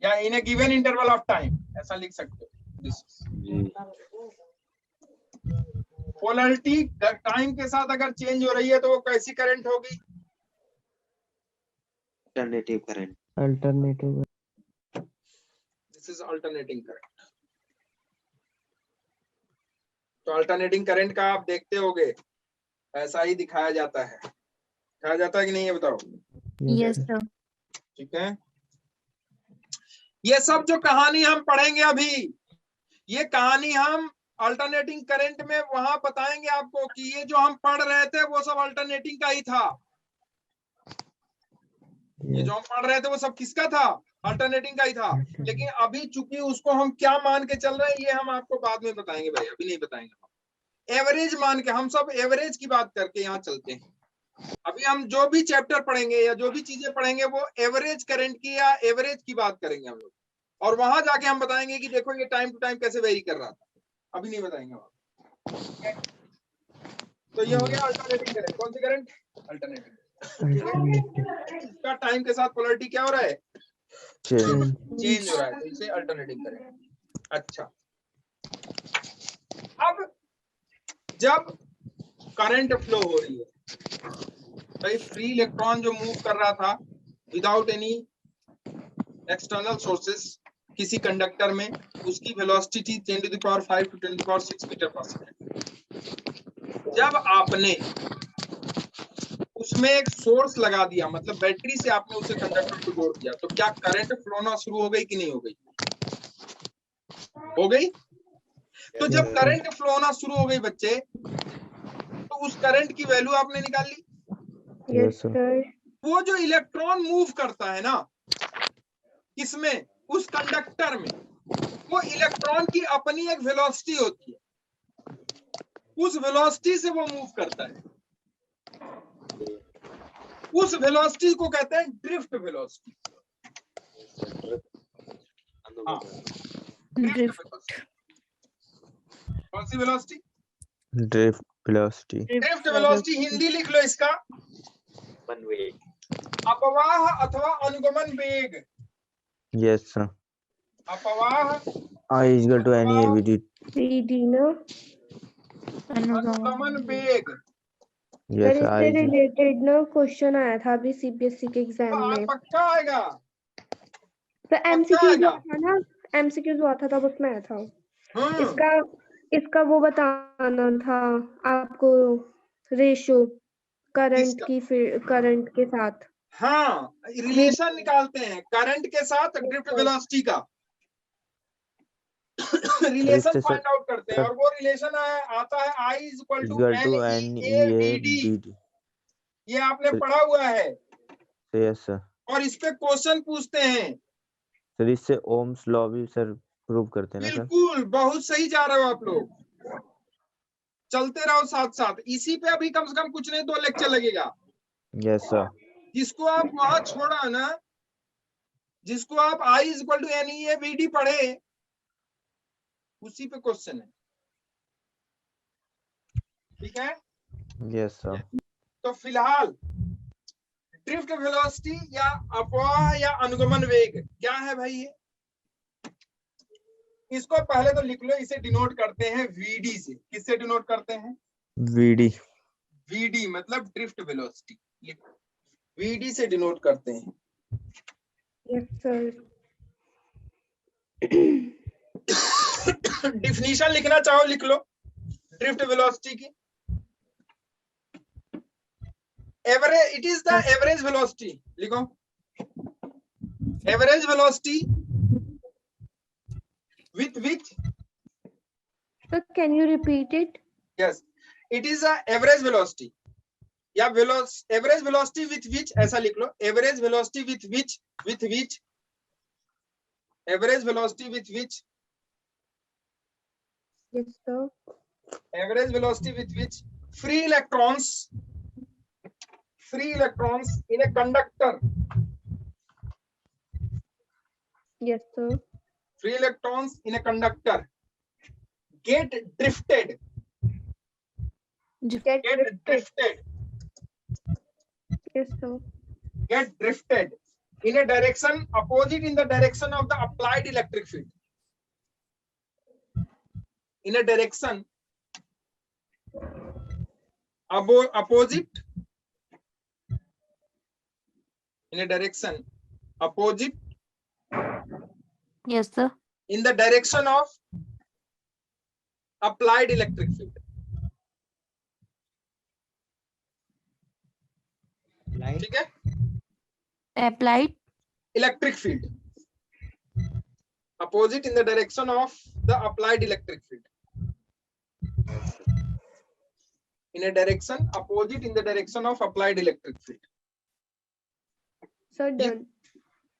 या in a given interval of time, ऐसा लिख सकते हो। पोलरिटी टाइम के साथ अगर चेंज हो रही है तो वो कैसी करंट होगी? Alternative current. Alternative. This is alternating current. तो अल्टरनेटिंग करंट का आप देखते होगे ऐसा ही दिखाया जाता है। दिखाया जाता है कि नहीं, ये बताओ। Yes, sir. ठीक है? ये सब जो कहानी हम पढ़ेंगे अभी, ये कहानी हम अल्टरनेटिंग करंट में वहां बताएंगे आपको कि ये जो हम पढ़ रहे थे वो सब अल्टरनेटिंग का ही था। ये जो हम पढ़ रहे थे वो सब किसका था? अल्टरनेटिंग का ही था। लेकिन अभी चूंकि उसको हम क्या मान के चल रहे हैं ये हम आपको बाद में बताएंगे भाई, अभी नहीं बताएंगे। एवरेज मान के, हम सब एवरेज की बात करके यहाँ चलते हैं। अभी हम जो भी चैप्टर पढ़ेंगे या जो भी चीजें पढ़ेंगे वो एवरेज करंट की या एवरेज की बात करेंगे हम लोग, और वहां जाके हम बताएंगे कि देखो ये टाइम टू टाइम कैसे वेरी कर रहा था। अभी नहीं बताएंगे हम। तो ये हो गया अल्टरनेटिंग करंट। कौन सी करंट? अल्टरनेटिंग। इसका टाइम के साथ पोलैरिटी क्या हो रहा है, चेंज हो रहा है, तो इसे अल्टरनेटिंग करें। अच्छा, अब जब करंट फ्लो हो रही है, भाई फ्री इलेक्ट्रॉन जो मूव कर रहा था विदाउट एनी एक्सटर्नल सोर्सेस किसी कंडक्टर में, उसकी वेलोसिटी थी 10⁵ to 10⁶ मीटर पर सेकंड। जब आपने उसमें एक सोर्स लगा दिया, मतलब बैटरी से आपने उसे कंडक्टर को जोड़ दिया, तो क्या करंट फ्लो होना शुरू हो गई कि नहीं हो गई? हो गई। तो जब करंट फ्लो होना शुरू हो गई बच्चे, तो उस करंट की वैल्यू आपने निकाल ली। Yes sir. वो जो इलेक्ट्रॉन मूव करता है ना, किसमें, उस कंडक्टर में, वो इलेक्ट्रॉन की अपनी एक वेलोसिटी होती है, उस वेलोसिटी से वो मूव करता है। उस वेलोसिटी को कहते हैं ड्रिफ्ट वेलोसिटी। हाँ, ड्रिफ्ट वेलोसिटी। कौन सी velocity? Drift velocity. Drift velocity Hindi लिख लो इसका, अपवाह अथवा अनुगमन वेग। Yes sir. अपवाह I is equal to any AVD. CD ना। अनुगमन वेग। Yes सर I इससे is रिलेटेड ना क्वेश्चन आया था अभी सीबीएसई के एग्जाम में। पक्का आएगा। तो एमसीक्यू जो था ना, एमसीक्यू जो आता था उसमें आया था। इसका वो बताना था आपको, रेशियो करंट की, फिर करंट के साथ। हाँ, रिलेशन निकालते हैं करंट के साथ ड्रिफ्ट वेलोसिटी का रिलेशन फाइंड आउट करते हैं, और वो रिलेशन आता है I is equal to NEAVD। ये आपने पढ़ा हुआ है। Yes sir. और इस पे क्वेश्चन पूछते हैं सर, इससे ओम्स लॉ भी सर प्रूव करते हैं ना सर? बिल्कुल, बहुत सही जा रहे हो आप लोग, चलते रहो साथ साथ। इसी पे अभी कम से कम कुछ नहीं 2 लेक्चर लगेगा। Yes sir. जिसको आप वहां छोड़ा ना, जिसको आप I is equal to NEAVD पढ़े, उसी पे क्वेश्चन है। ठीक है? Yes sir. तो फिलहाल ड्रिफ्ट वेलोसिटी या अपवाह या अनुगमन वेग क्या है भाई? ये इसको पहले तो लिख लो, इसे डिनोट करते हैं VD से। किससे डिनोट करते हैं? VD। VD मतलब ड्रिफ्ट वेलोसिटी, VD से डिनोट करते हैं। Yes sir. डिफिनीशन लिखना चाहो लिख लो ड्रिफ्ट वेलोसिटी की। Average, it is the average velocity, लिखो average velocity with which, So can you repeat it? yes, it is a average velocity या average velocity with which, ऐसा लिख लो average velocity with which average velocity with which Yes sir. average velocity with which free electrons in a conductor, Yes sir. free electrons in a conductor get drifted Get drifted. Yes sir. get drifted in a direction opposite in the direction of the applied electric field, in a direction opposite in a direction opposite Yes, sir. in the direction of applied electric field. ठीक है? Applied. Electric field opposite in the direction of the applied electric field, in a direction opposite in the direction of applied electric field, Sir done.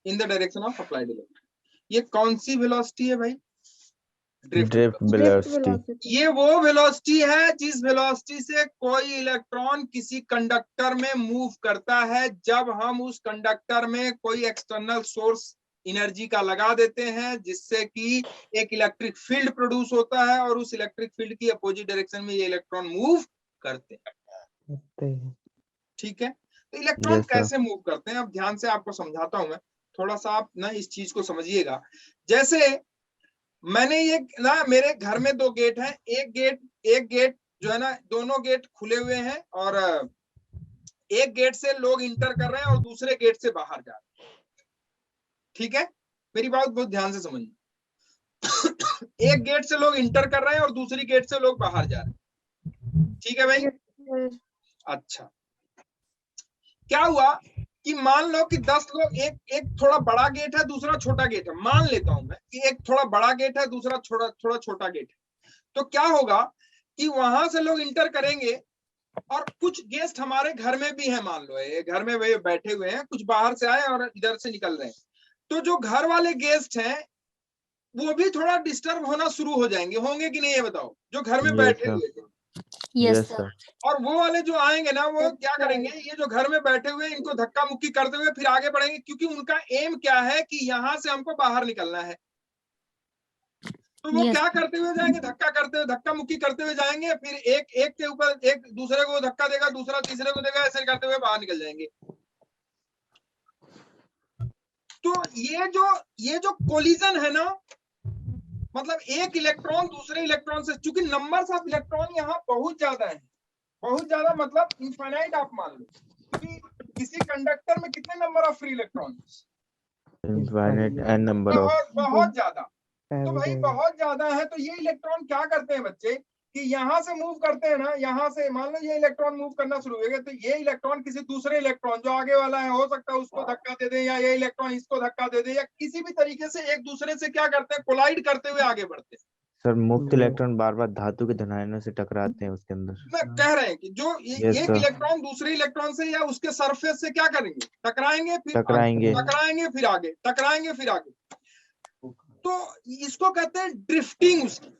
in the direction of applied electric. ये कौन सी velocity है भाई? Drift velocity. ये वो velocity है जिस velocity से कोई इलेक्ट्रॉन किसी कंडक्टर में मूव करता है, जब हम उस कंडक्टर में कोई एक्सटर्नल सोर्स एनर्जी का लगा देते हैं, जिससे कि एक इलेक्ट्रिक फील्ड प्रोड्यूस होता है, और उस इलेक्ट्रिक फील्ड की अपोजिट डायरेक्शन में ये इलेक्ट्रॉन मूव करते हैं। ठीक है? तो इलेक्ट्रॉन Yes, sir. कैसे मूव करते हैं, अब ध्यान से आपको समझाता हूं मैं, थोड़ा सा आप ना इस चीज को समझिएगा। जैसे मैंने ये ना, मेरे घर में 2 गेट हैं, एक गेट जो है ना, दोनों गेट खुले हुए हैं और एक गेट से लोग इंटर कर रहे हैं और दूसरे गेट से बाहर जा रहे हैं। ठीक है, मेरी बात बहुत ध्यान से समझिए। एक गेट से लोग इंटर कर रहे हैं और दूसरी गेट से लोग बाहर जा रहे हैं। ठीक है भाई? अच्छा, क्या हुआ कि मान लो कि 10 लोग, एक थोड़ा बड़ा गेट है, दूसरा छोटा गेट है, मान लेता हूं मैं कि एक थोड़ा बड़ा गेट है, दूसरा थोड़ा छोटा गेट है। तो क्या होगा कि वहां से लोग इंटर करेंगे और कुछ गेस्ट हमारे घर में भी हैं, मान लो ये घर में वे बैठे हुए हैं, कुछ बाहर से आए और इधर से निकल रहे हैं। तो जो घर वाले गेस्ट हैं वो भी थोड़ा डिस्टर्ब होना शुरू हो जाएंगे, होंगे कि नहीं ये बताओ, जो घर में बैठे हुए थे। Yes, Yes, sir. sir. और वो वाले जो आएंगे ना, वो क्या करेंगे, ये जो घर में बैठे हुए इनको धक्का मुक्की करते हुए फिर आगे बढ़ेंगे, क्योंकि उनका एम क्या है कि यहाँ से हमको बाहर निकलना है। तो वो Yes. क्या करते हुए जाएंगे, धक्का करते हुए, धक्का मुक्की करते हुए जाएंगे, फिर एक के ऊपर एक दूसरे को धक्का देगा, दूसरा तीसरे को देगा, ऐसे करते हुए बाहर निकल जाएंगे। तो ये जो कोलिजन है ना, मतलब एक इलेक्ट्रॉन दूसरे इलेक्ट्रॉन से, चूंकि नंबर्स ऑफ इलेक्ट्रॉन यहाँ बहुत ज्यादा है, बहुत ज्यादा मतलब इनफाइनाइट आप मान लो, क्योंकि किसी कंडक्टर में कितने number of free electron, Infinite n number of. बहुत ज्यादा। तो भाई बहुत ज्यादा है, तो ये इलेक्ट्रॉन क्या करते हैं बच्चे कि यहाँ से मूव करते हैं ना, यहाँ से मान लो ये इलेक्ट्रॉन मूव करना शुरू हो गया, तो ये इलेक्ट्रॉन किसी दूसरे इलेक्ट्रॉन जो आगे वाला है, हो सकता है उसको धक्का दे दे, या ये इलेक्ट्रॉन इसको धक्का दे दे, या किसी भी तरीके से एक दूसरे से क्या करते हैं, कोलाइड करते हुए आगे बढ़ते हैं। सर मुक्त इलेक्ट्रॉन बार बार धातु के धन आयनों से टकराते हैं उसके अंदर। मैं कह रहे हैं कि जो Yes, एक sir. इलेक्ट्रॉन दूसरे इलेक्ट्रॉन से या उसके सरफेस से क्या करेंगे, टकराएंगे, फिर टकराएंगे। टकराएंगे फिर आगे, टकराएंगे फिर आगे। तो इसको कहते हैं ड्रिफ्टिंग उसकी।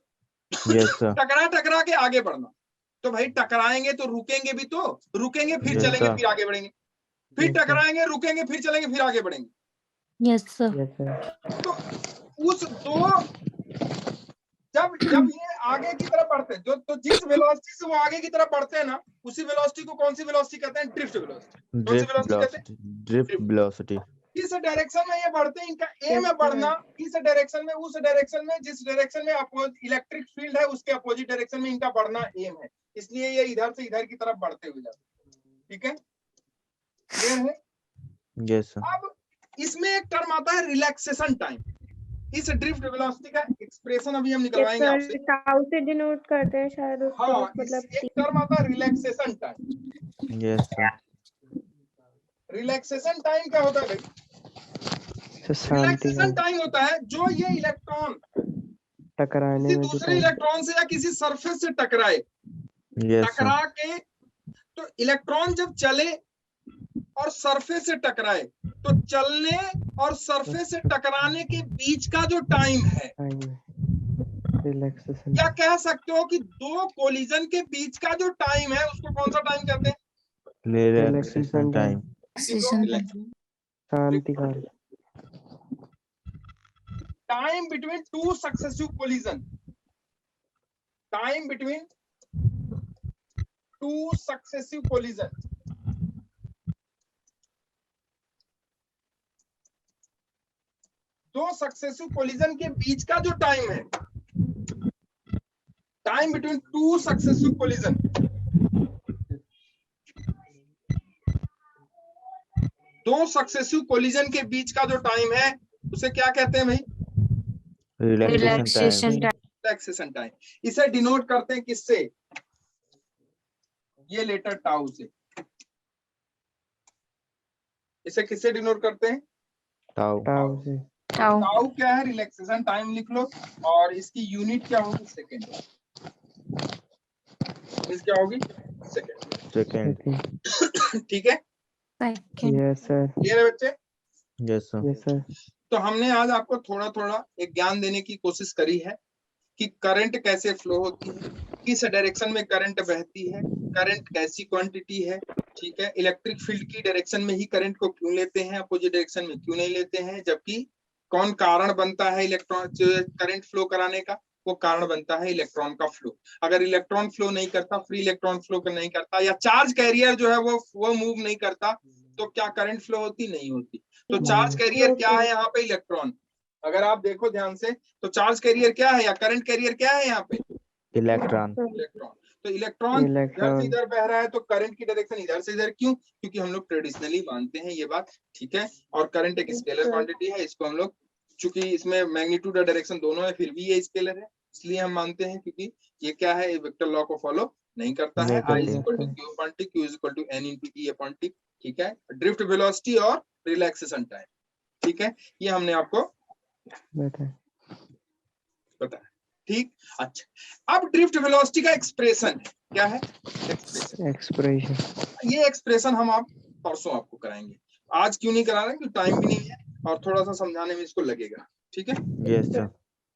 Yes, sir. टकरा के आगे बढ़ना। तो भाई टकराएंगे तो रुकेंगे भी, तो रुकेंगे फिर Yes, चलेंगे sir. फिर आगे बढ़ेंगे, फिर टकराएंगे, रुकेंगे, फिर चलेंगे, फिर आगे बढ़ेंगे। Yes, sir. Yes, sir. तो उस जब ये आगे की तरफ बढ़ते हैं, तो जिस वेलोसिटी से वो आगे की तरफ बढ़ते हैं ना, उसी वेलोसिटी को कौन सी वेलोसिटी कहते हैं, ड्रिफ्ट वेलोसिटी। कौन सी वेलोसिटी कहते हैं, ड्रिफ्ट वेलोसिटी। किस डायरेक्शन में ये बढ़ते हैं, इनका एम है बढ़ना, किस डायरेक्शन में, उस डायरेक्शन में जिस डायरेक्शन में इलेक्ट्रिक फील्ड है उसके अपोजिट डायरेक्शन में इनका बढ़ना एम है, इसलिए ये इधर से इधर की तरफ बढ़ते हुए जाते हैं। ठीक है, क्लियर है? Yes sir. अब इसमें एक टर्म आता है रिलैक्सेशन टाइम। इस ड्रिफ्ट वेलोसिटी का एक्सप्रेशन अभी हम निकलवाएंगे आपसे। टाउ से डिनोट करते हैं शायद उसको, हाँ, मतलब एक टर्म आता है relaxation time. Yes sir. Relaxation time क्या होता है भाई? रिलैक्सेशन टाइम होता है जो ये इलेक्ट्रॉन टकराने किसी में दूसरे इलेक्ट्रॉन से या किसी सरफेस से टकराए, टकरा के, तो इलेक्ट्रॉन जब चले और सरफेस से टकराए, तो चलने और सरफेस से टकराने के बीच का जो टाइम है, रिलैक्सेशन, क्या कह सकते हो कि दो कोलिजन के बीच का जो टाइम है उसको कौन सा टाइम कहते हैं? Relaxation time. शांति काल। Time between two successive collision, time between two successive collision, दो सक्सेसिव कोलिजन के बीच का जो टाइम है, time between two successive collision, दो सक्सेसिव कोलिजन के बीच का जो टाइम है उसे क्या कहते हैं भाई? Relaxation time. Relaxation time. इसे डिनोट करते हैं किससे? ये लेटर टाउ से। इसे किससे डिनोट करते हैं? टाउ से। टाउ क्या है? रिलैक्सेशन टाइम लिख लो, और इसकी यूनिट क्या होगी? सेकेंड। इस क्या होगी? सेकेंड। ठीक है, यस सर। ये है बच्चे? Yes sir. Yes sir. तो हमने आज आपको थोड़ा थोड़ा एक ज्ञान देने की कोशिश करी है कि करंट कैसे फ्लो होती है, किस डायरेक्शन में करंट बहती है, करंट कैसी क्वांटिटी है, ठीक है, इलेक्ट्रिक फील्ड की डायरेक्शन में ही करंट को क्यों लेते हैं, अपोजिट डायरेक्शन में क्यों नहीं लेते हैं, जबकि कौन कारण बनता है इलेक्ट्रॉन करंट फ्लो कराने का, वो कारण बनता है इलेक्ट्रॉन का फ्लो। अगर इलेक्ट्रॉन फ्लो नहीं करता, फ्री इलेक्ट्रॉन फ्लो नहीं करता, या चार्ज कैरियर जो है वो मूव नहीं करता, तो क्या करंट फ्लो होती? नहीं होती। तो चार्ज कैरियर क्या है यहाँ पे? इलेक्ट्रॉन। अगर आप देखो ध्यान से तो चार्ज कैरियर क्या है या करंट कैरियर क्या है यहाँ पे? इलेक्ट्रॉन। इलेक्ट्रॉन। तो इलेक्ट्रॉन इधर से इधर बह रहा है तो करंट की डायरेक्शन इधर से इधर क्यों? क्योंकि हम लोग ट्रेडिशनली मानते हैं ये बात, ठीक है। और करंट एक स्केलर क्वांटिटी है, इसको हम लोग, चूंकि इसमें मैग्नीट्यूड और डायरेक्शन दोनों है, फिर भी ये स्केलर है, इसलिए हम मानते हैं, क्योंकि ये क्या है, वेक्टर लॉ को फॉलो नहीं करता है। I = Q upon T, Q = N × E upon T, ठीक है। ड्रिफ्ट वेलोसिटी और रिलैक्सेशन टाइम, ठीक है, ये हमने आपको बताया, ठीक। अच्छा, अब ड्रिफ्ट वेलोसिटी का एक्सप्रेशन क्या है? एक्सप्रेशन। ये एक्सप्रेशन हम आप परसों आपको कराएंगे, आज क्यों नहीं करा रहे? क्योंकि टाइम भी नहीं है और थोड़ा सा समझाने में इसको लगेगा, ठीक है। Yes sir.